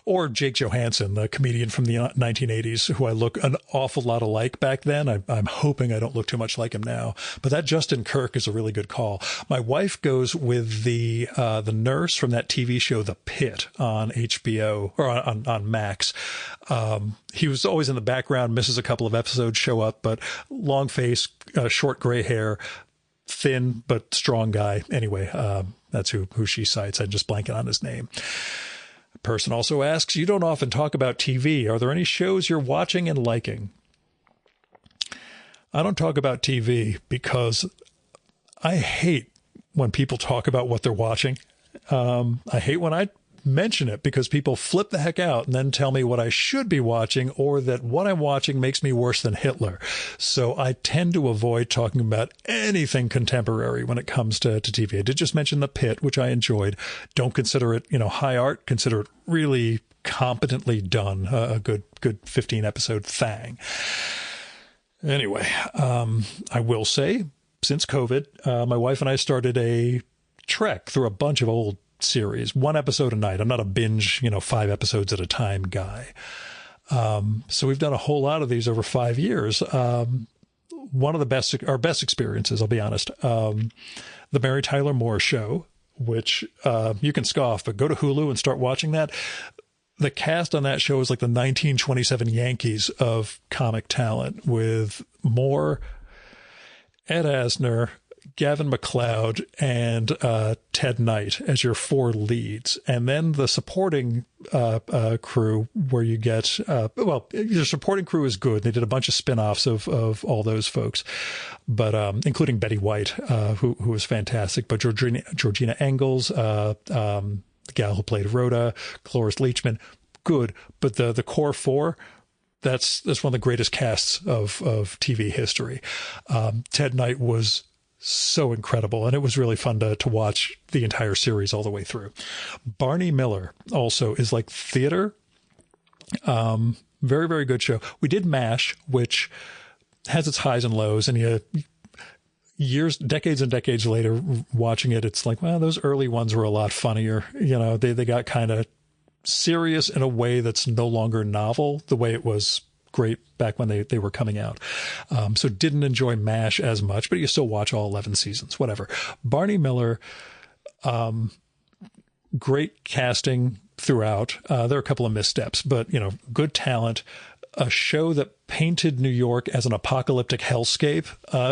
Or Jake Johansson, the comedian from the 1980s, who I look an awful lot alike back then. I'm hoping I don't look too much like him now. But that Justin Kirk is a really good call. My wife goes with the nurse from that TV show, The Pit, on HBO or on Max. He was always in the background, misses a couple of episodes, show up, but long face, short gray hair, thin but strong guy. Anyway, that's who she cites. I'm just blanking on his name. Person also asks, you don't often talk about TV. Are there any shows you're watching and liking? I don't talk about TV because I hate when people talk about what they're watching. I hate when I mention it because people flip the heck out and then tell me what I should be watching or that what I'm watching makes me worse than Hitler. So I tend to avoid talking about anything contemporary when it comes to TV. I did just mention The Pit, which I enjoyed. Don't consider it, high art. Consider it really competently done. A good 15 episode thing. Anyway, I will say since COVID, my wife and I started a trek through a bunch of old series, one episode a night. I'm not a binge, 5 episodes at a time guy. So we've done a whole lot of these over 5 years. One of our best experiences, I'll be honest, the Mary Tyler Moore Show, which you can scoff, but go to Hulu and start watching that. The cast on that show is like the 1927 Yankees of comic talent, with Moore, Ed Asner, Gavin MacLeod, and Ted Knight as your 4 leads. And then the supporting crew, where you get, your supporting crew is good. They did a bunch of spin-offs of all those folks, but including Betty White, who was fantastic. But Georgina Engels, the gal who played Rhoda, Cloris Leachman, good. But the core 4, that's one of the greatest casts of TV history. Ted Knight was so incredible, and it was really fun to watch the entire series all the way through. Barney Miller also is like theater. Very, very good show. We did MASH, which has its highs and lows, and decades and decades later watching it, it's like, well, those early ones were a lot funnier. They got kind of serious in a way that's no longer novel, the way it was great back when they were coming out. So didn't enjoy MASH as much, but you still watch all 11 seasons, whatever. Barney Miller, great casting throughout. There are a couple of missteps, but, good talent. A show that painted New York as an apocalyptic hellscape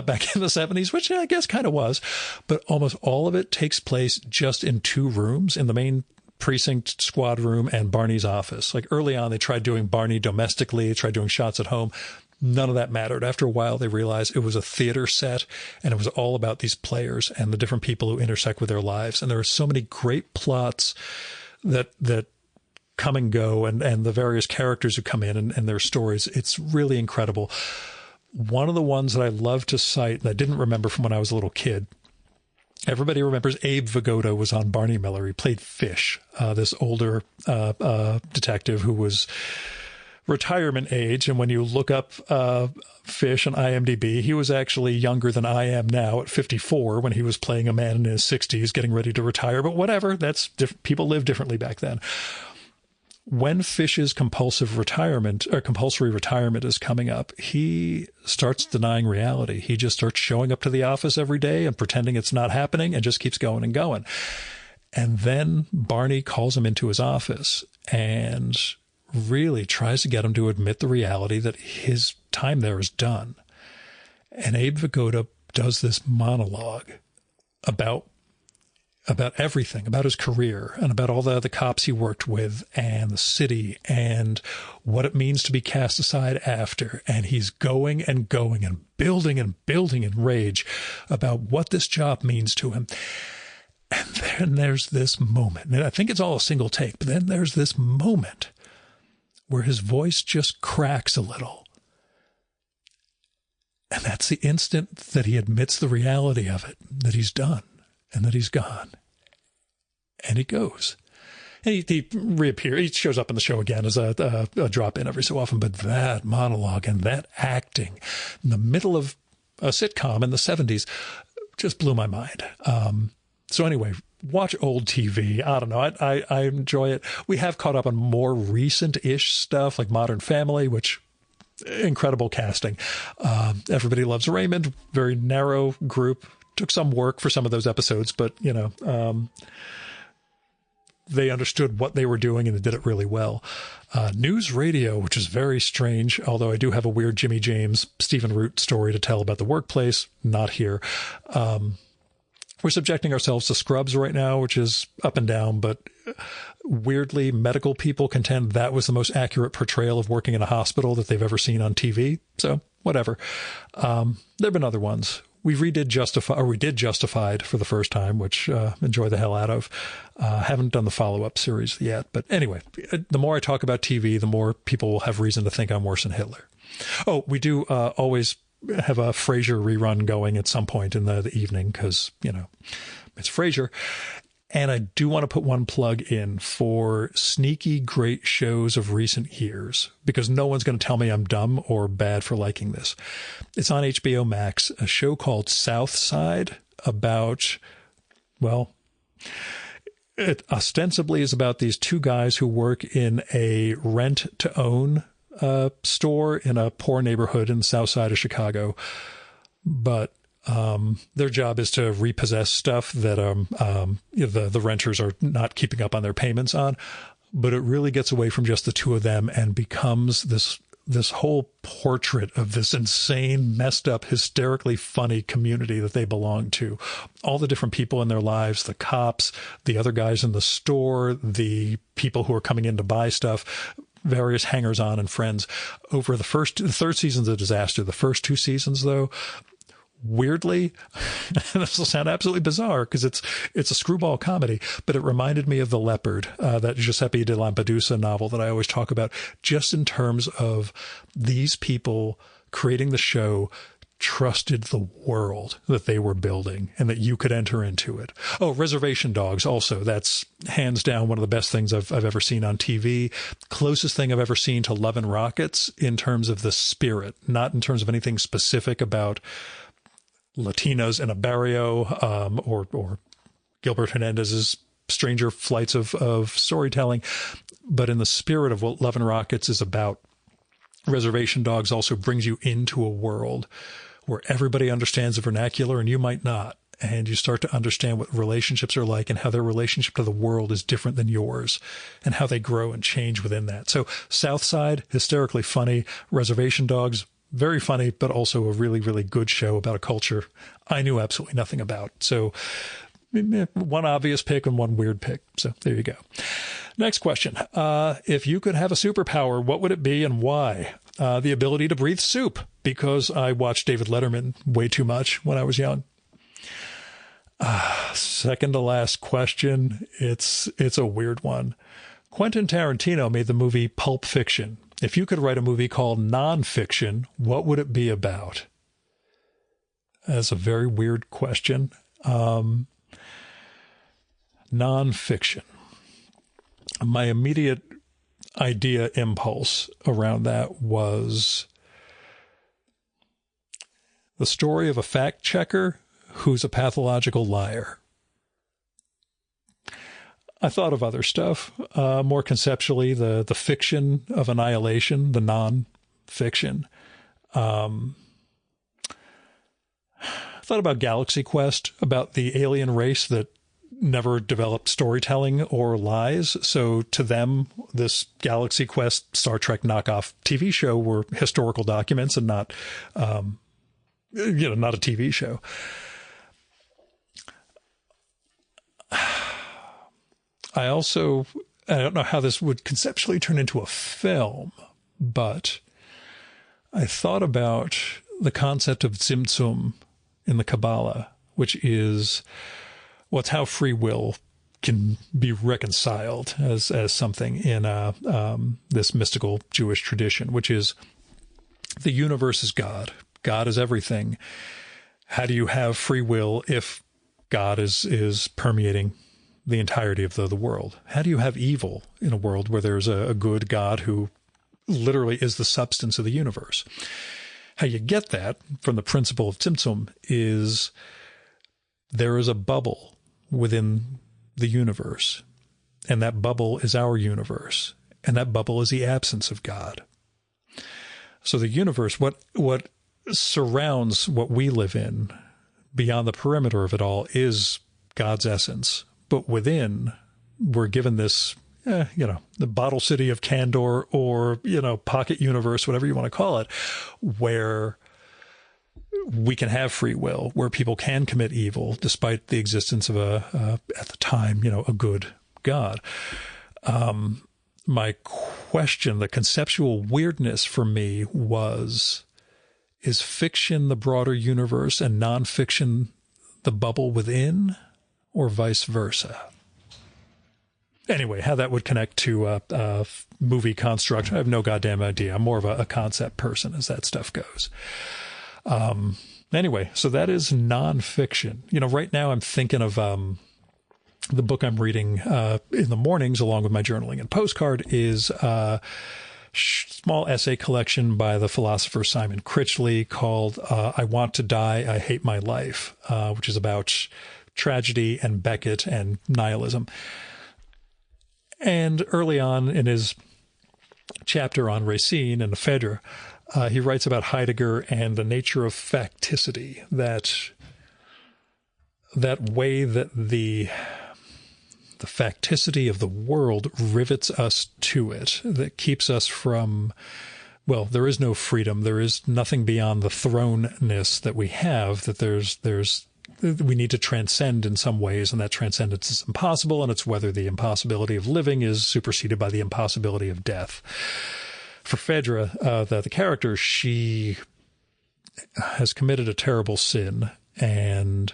back in the 70s, which I guess kind of was, but almost all of it takes place just in 2 rooms, in the main precinct squad room and Barney's office. Like early on, they tried doing Barney domestically, tried doing shots at home. None of that mattered. After a while, they realized it was a theater set, and it was all about these players and the different people who intersect with their lives. And there are so many great plots that come and go, and the various characters who come in and their stories. It's really incredible. One of the ones that I love to cite, and I didn't remember from when I was a little kid, everybody remembers Abe Vigoda was on Barney Miller. He played Fish, this older detective who was retirement age. And when you look up Fish on IMDb, he was actually younger than I am now at 54 when he was playing a man in his 60s getting ready to retire. But whatever, that's people live differently back then. When Fish's compulsory retirement is coming up, he starts denying reality. He just starts showing up to the office every day and pretending it's not happening and just keeps going and going. And then Barney calls him into his office and really tries to get him to admit the reality that his time there is done. And Abe Vigoda does this monologue about everything, about his career and about all the other cops he worked with and the city and what it means to be cast aside after. And he's going and going and building in rage about what this job means to him. And then there's this moment, and I think it's all a single take, but then there's this moment where his voice just cracks a little. And that's the instant that he admits the reality of it, that he's done. And that he's gone. And he goes. And he reappears. He shows up in the show again as a drop-in every so often. But that monologue and that acting in the middle of a sitcom in the 70s just blew my mind. So anyway, watch old TV. I don't know. I enjoy it. We have caught up on more recent-ish stuff like Modern Family, which incredible casting. Everybody Loves Raymond, very narrow group. Took some work for some of those episodes, but, they understood what they were doing and they did it really well. News Radio, which is very strange, although I do have a weird Jimmy James, Stephen Root story to tell about the workplace. Not here. We're subjecting ourselves to Scrubs right now, which is up and down, but weirdly, medical people contend that was the most accurate portrayal of working in a hospital that they've ever seen on TV. So whatever. There have been other ones. We did Justified for the first time, which enjoy the hell out of. Haven't done the follow-up series yet. But anyway, the more I talk about TV, the more people will have reason to think I'm worse than Hitler. Oh, we do always have a Frasier rerun going at some point in the evening because, it's Frasier. And I do want to put one plug in for sneaky great shows of recent years, because no one's going to tell me I'm dumb or bad for liking this. It's on HBO Max, a show called South Side about, it ostensibly is about these two guys who work in a rent-to-own store in a poor neighborhood in the south side of Chicago. But their job is to repossess stuff that the renters are not keeping up on their payments on. But it really gets away from just the two of them and becomes this whole portrait of this insane, messed up, hysterically funny community that they belong to. All the different people in their lives, the cops, the other guys in the store, the people who are coming in to buy stuff, various hangers-on and friends. Over the third season's a disaster. The first two seasons, though, weirdly, this will sound absolutely bizarre because it's a screwball comedy, but it reminded me of The Leopard, that Giuseppe de Lampedusa novel that I always talk about, just in terms of these people creating the show trusted the world that they were building and that you could enter into it. Oh, Reservation Dogs also. That's hands down one of the best things I've ever seen on TV. Closest thing I've ever seen to Love and Rockets in terms of the spirit, not in terms of anything specific about Latinos in a barrio, or Gilbert Hernandez's stranger flights of storytelling, but in the spirit of what Love and Rockets is about. Reservation Dogs also brings you into a world where everybody understands the vernacular and you might not. And you start to understand what relationships are like and how their relationship to the world is different than yours and how they grow and change within that. So South Side, hysterically funny. Reservation Dogs, very funny, but also a really, really good show about a culture I knew absolutely nothing about. So one obvious pick and one weird pick. So there you go. Next question. If you could have a superpower, what would it be and why? The ability to breathe soup, because I watched David Letterman way too much when I was young. Second to last question. It's a weird one. Quentin Tarantino made the movie Pulp Fiction. If you could write a movie called Nonfiction, what would it be about? That's a very weird question. Nonfiction. My immediate idea impulse around that was the story of a fact checker who's a pathological liar. I thought of other stuff, more conceptually, the fiction of annihilation, the non-fiction. I thought about Galaxy Quest, about the alien race that never developed storytelling or lies. So to them, this Galaxy Quest Star Trek knockoff TV show were historical documents and not, not a TV show. I don't know how this would conceptually turn into a film, but I thought about the concept of Tzimtzum in the Kabbalah, which is what's how free will can be reconciled as something in this mystical Jewish tradition, which is the universe is God. God is everything. How do you have free will if God is permeating the entirety of the world? How do you have evil in a world where there's a good God who literally is the substance of the universe? How you get that from the principle of Tzimtzum is there is a bubble within the universe, and that bubble is our universe, and that bubble is the absence of God. So the universe, what surrounds what we live in, beyond the perimeter of it all, is God's essence. But within, we're given this, the bottle city of Kandor, or, pocket universe, whatever you want to call it, where we can have free will, where people can commit evil despite the existence of at the time, a good God. My question, the conceptual weirdness for me was, is fiction the broader universe and nonfiction the bubble within, or vice versa? Anyway, how that would connect to a movie construct, I have no goddamn idea. I'm more of a concept person as that stuff goes. Anyway, so that is nonfiction. Right now I'm thinking of the book I'm reading in the mornings along with my journaling and postcard is a small essay collection by the philosopher Simon Critchley called I Want to Die, I Hate My Life, which is about tragedy and Beckett and nihilism. And early on in his chapter on Racine and Phèdre, he writes about Heidegger and the nature of facticity, that way that the facticity of the world rivets us to it, that keeps us from, well, there is no freedom. There is nothing beyond the thrownness that we have, that we need to transcend in some ways, and that transcendence is impossible, and it's whether the impossibility of living is superseded by the impossibility of death. For Phèdre, the character, she has committed a terrible sin, and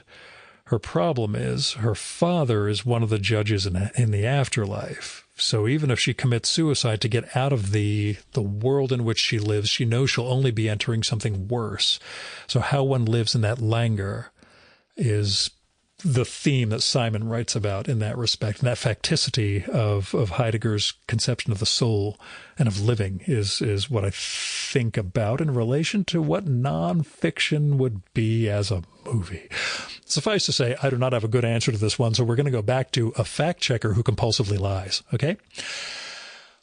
her problem is her father is one of the judges in the afterlife. So even if she commits suicide to get out of the world in which she lives, she knows she'll only be entering something worse. So how one lives in that languor is the theme that Simon writes about in that respect. And that facticity of Heidegger's conception of the soul and of living is what I think about in relation to what nonfiction would be as a movie. Suffice to say, I do not have a good answer to this one, so we're going to go back to a fact checker who compulsively lies, okay?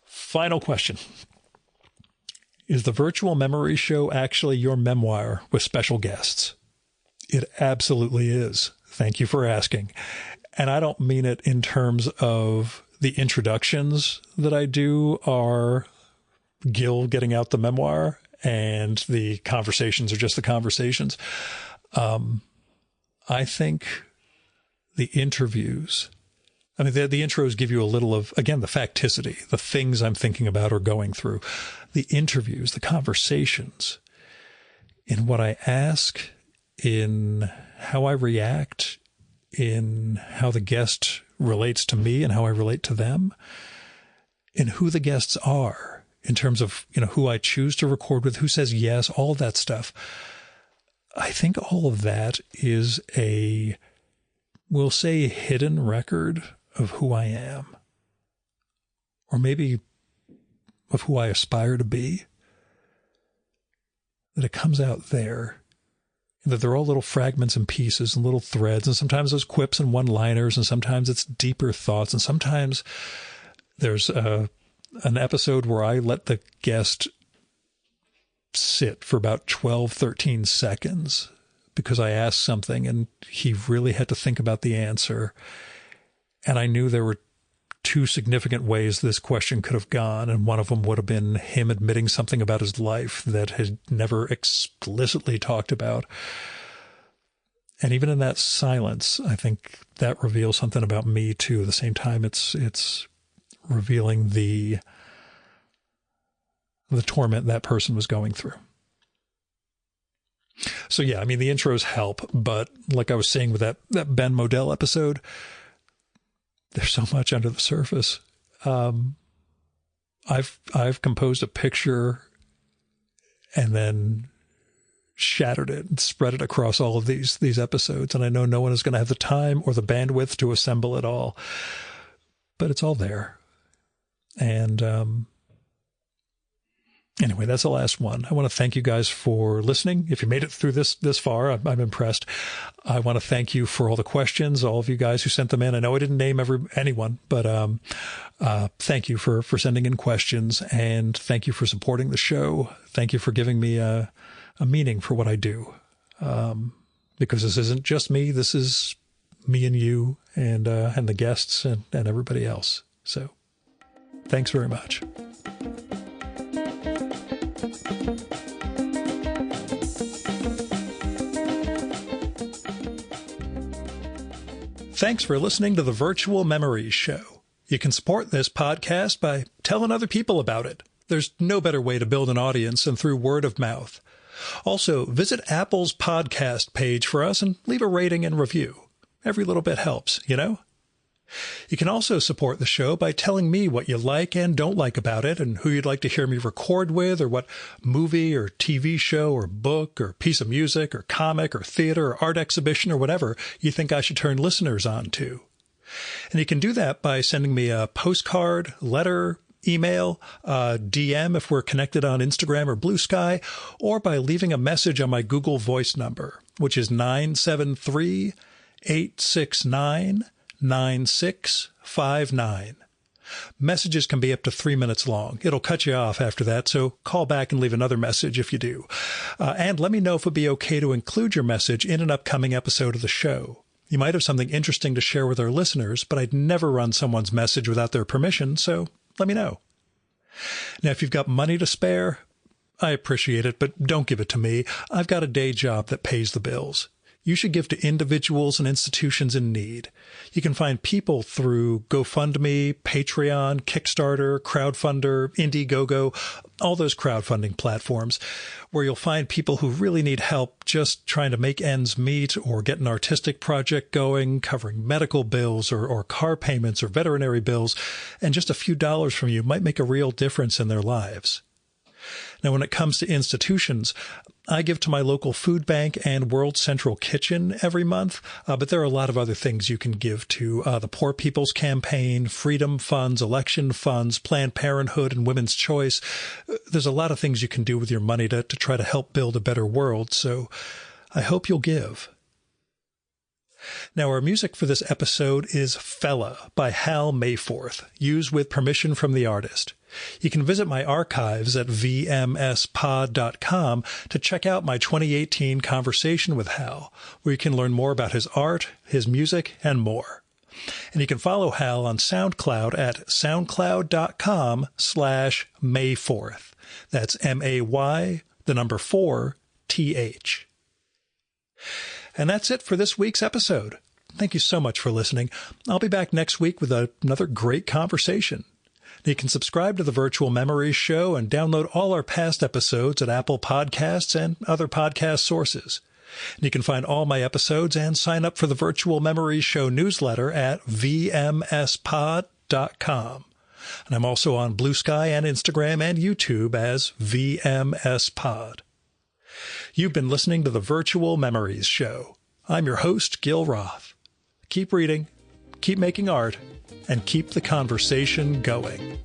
Final question. Is the Virtual Memory Show actually your memoir with special guests? It absolutely is. Thank you for asking. And I don't mean it in terms of the introductions that I do are Gil getting out the memoir and the conversations are just the conversations. I think the interviews, the intros give you a little of, again, the facticity, the things I'm thinking about or going through. The interviews, the conversations, in what I ask, in how I react, in how the guest relates to me and how I relate to them, in who the guests are, in terms of, who I choose to record with, who says yes, all of that stuff. I think all of that is we'll say, hidden record of who I am, or maybe of who I aspire to be, that it comes out there, that they're all little fragments and pieces and little threads, and sometimes those quips and one-liners, and sometimes it's deeper thoughts, and sometimes there's an episode where I let the guest sit for about 12, 13 seconds because I asked something and he really had to think about the answer. And I knew there were two significant ways this question could have gone, and one of them would have been him admitting something about his life that had never explicitly talked about. And even in that silence, I think that reveals something about me too. At the same time, it's revealing the torment that person was going through. So yeah, I mean, the intros help, but like I was saying with that Ben Modell episode, there's so much under the surface. I've composed a picture and then shattered it and spread it across all of these episodes. And I know no one is going to have the time or the bandwidth to assemble it all, but it's all there. And anyway, that's the last one. I want to thank you guys for listening. If you made it through this far, I'm impressed. I want to thank you for all the questions, all of you guys who sent them in. I know I didn't name anyone, but thank you for sending in questions, and thank you for supporting the show. Thank you for giving me a meaning for what I do, because this isn't just me. This is me and you and the guests and everybody else. So thanks very much. Thanks for listening to the Virtual Memories Show. You can support this podcast by telling other people about it. There's no better way to build an audience than through word of mouth. Also, visit Apple's podcast page for us and leave a rating and review. Every little bit helps, You can also support the show by telling me what you like and don't like about it, and who you'd like to hear me record with, or what movie or TV show or book or piece of music or comic or theater or art exhibition or whatever you think I should turn listeners on to. And you can do that by sending me a postcard, letter, email, DM if we're connected on Instagram or Blue Sky, or by leaving a message on my Google Voice number, which is 973-869-9659. Messages can be up to 3 minutes long. It'll cut you off after that, so call back and leave another message if you do. And let me know if it'd be okay to include your message in an upcoming episode of the show. You might have something interesting to share with our listeners, but I'd never run someone's message without their permission, so let me know. Now, if you've got money to spare, I appreciate it, but don't give it to me. I've got a day job that pays the bills. You should give to individuals and institutions in need. You can find people through GoFundMe, Patreon, Kickstarter, Crowdfunder, Indiegogo, all those crowdfunding platforms, where you'll find people who really need help just trying to make ends meet or get an artistic project going, covering medical bills or car payments or veterinary bills, and just a few dollars from you might make a real difference in their lives. Now, when it comes to institutions, I give to my local food bank and World Central Kitchen every month, but there are a lot of other things you can give to. The Poor People's Campaign, Freedom Funds, Election Funds, Planned Parenthood, and Women's Choice. There's a lot of things you can do with your money to try to help build a better world, so I hope you'll give. Now, our music for this episode is Fella by Hal Mayforth, used with permission from the artist. You can visit my archives at vmspod.com to check out my 2018 conversation with Hal, where you can learn more about his art, his music, and more. And you can follow Hal on SoundCloud at soundcloud.com/Mayforth. That's MAY, the number 4, TH. And that's it for this week's episode. Thank you so much for listening. I'll be back next week with another great conversation. You can subscribe to the Virtual Memories Show and download all our past episodes at Apple Podcasts and other podcast sources. And you can find all my episodes and sign up for the Virtual Memories Show newsletter at vmspod.com. And I'm also on Blue Sky and Instagram and YouTube as VMS Pod. You've been listening to the Virtual Memories Show. I'm your host, Gil Roth. Keep reading, keep making art, and keep the conversation going.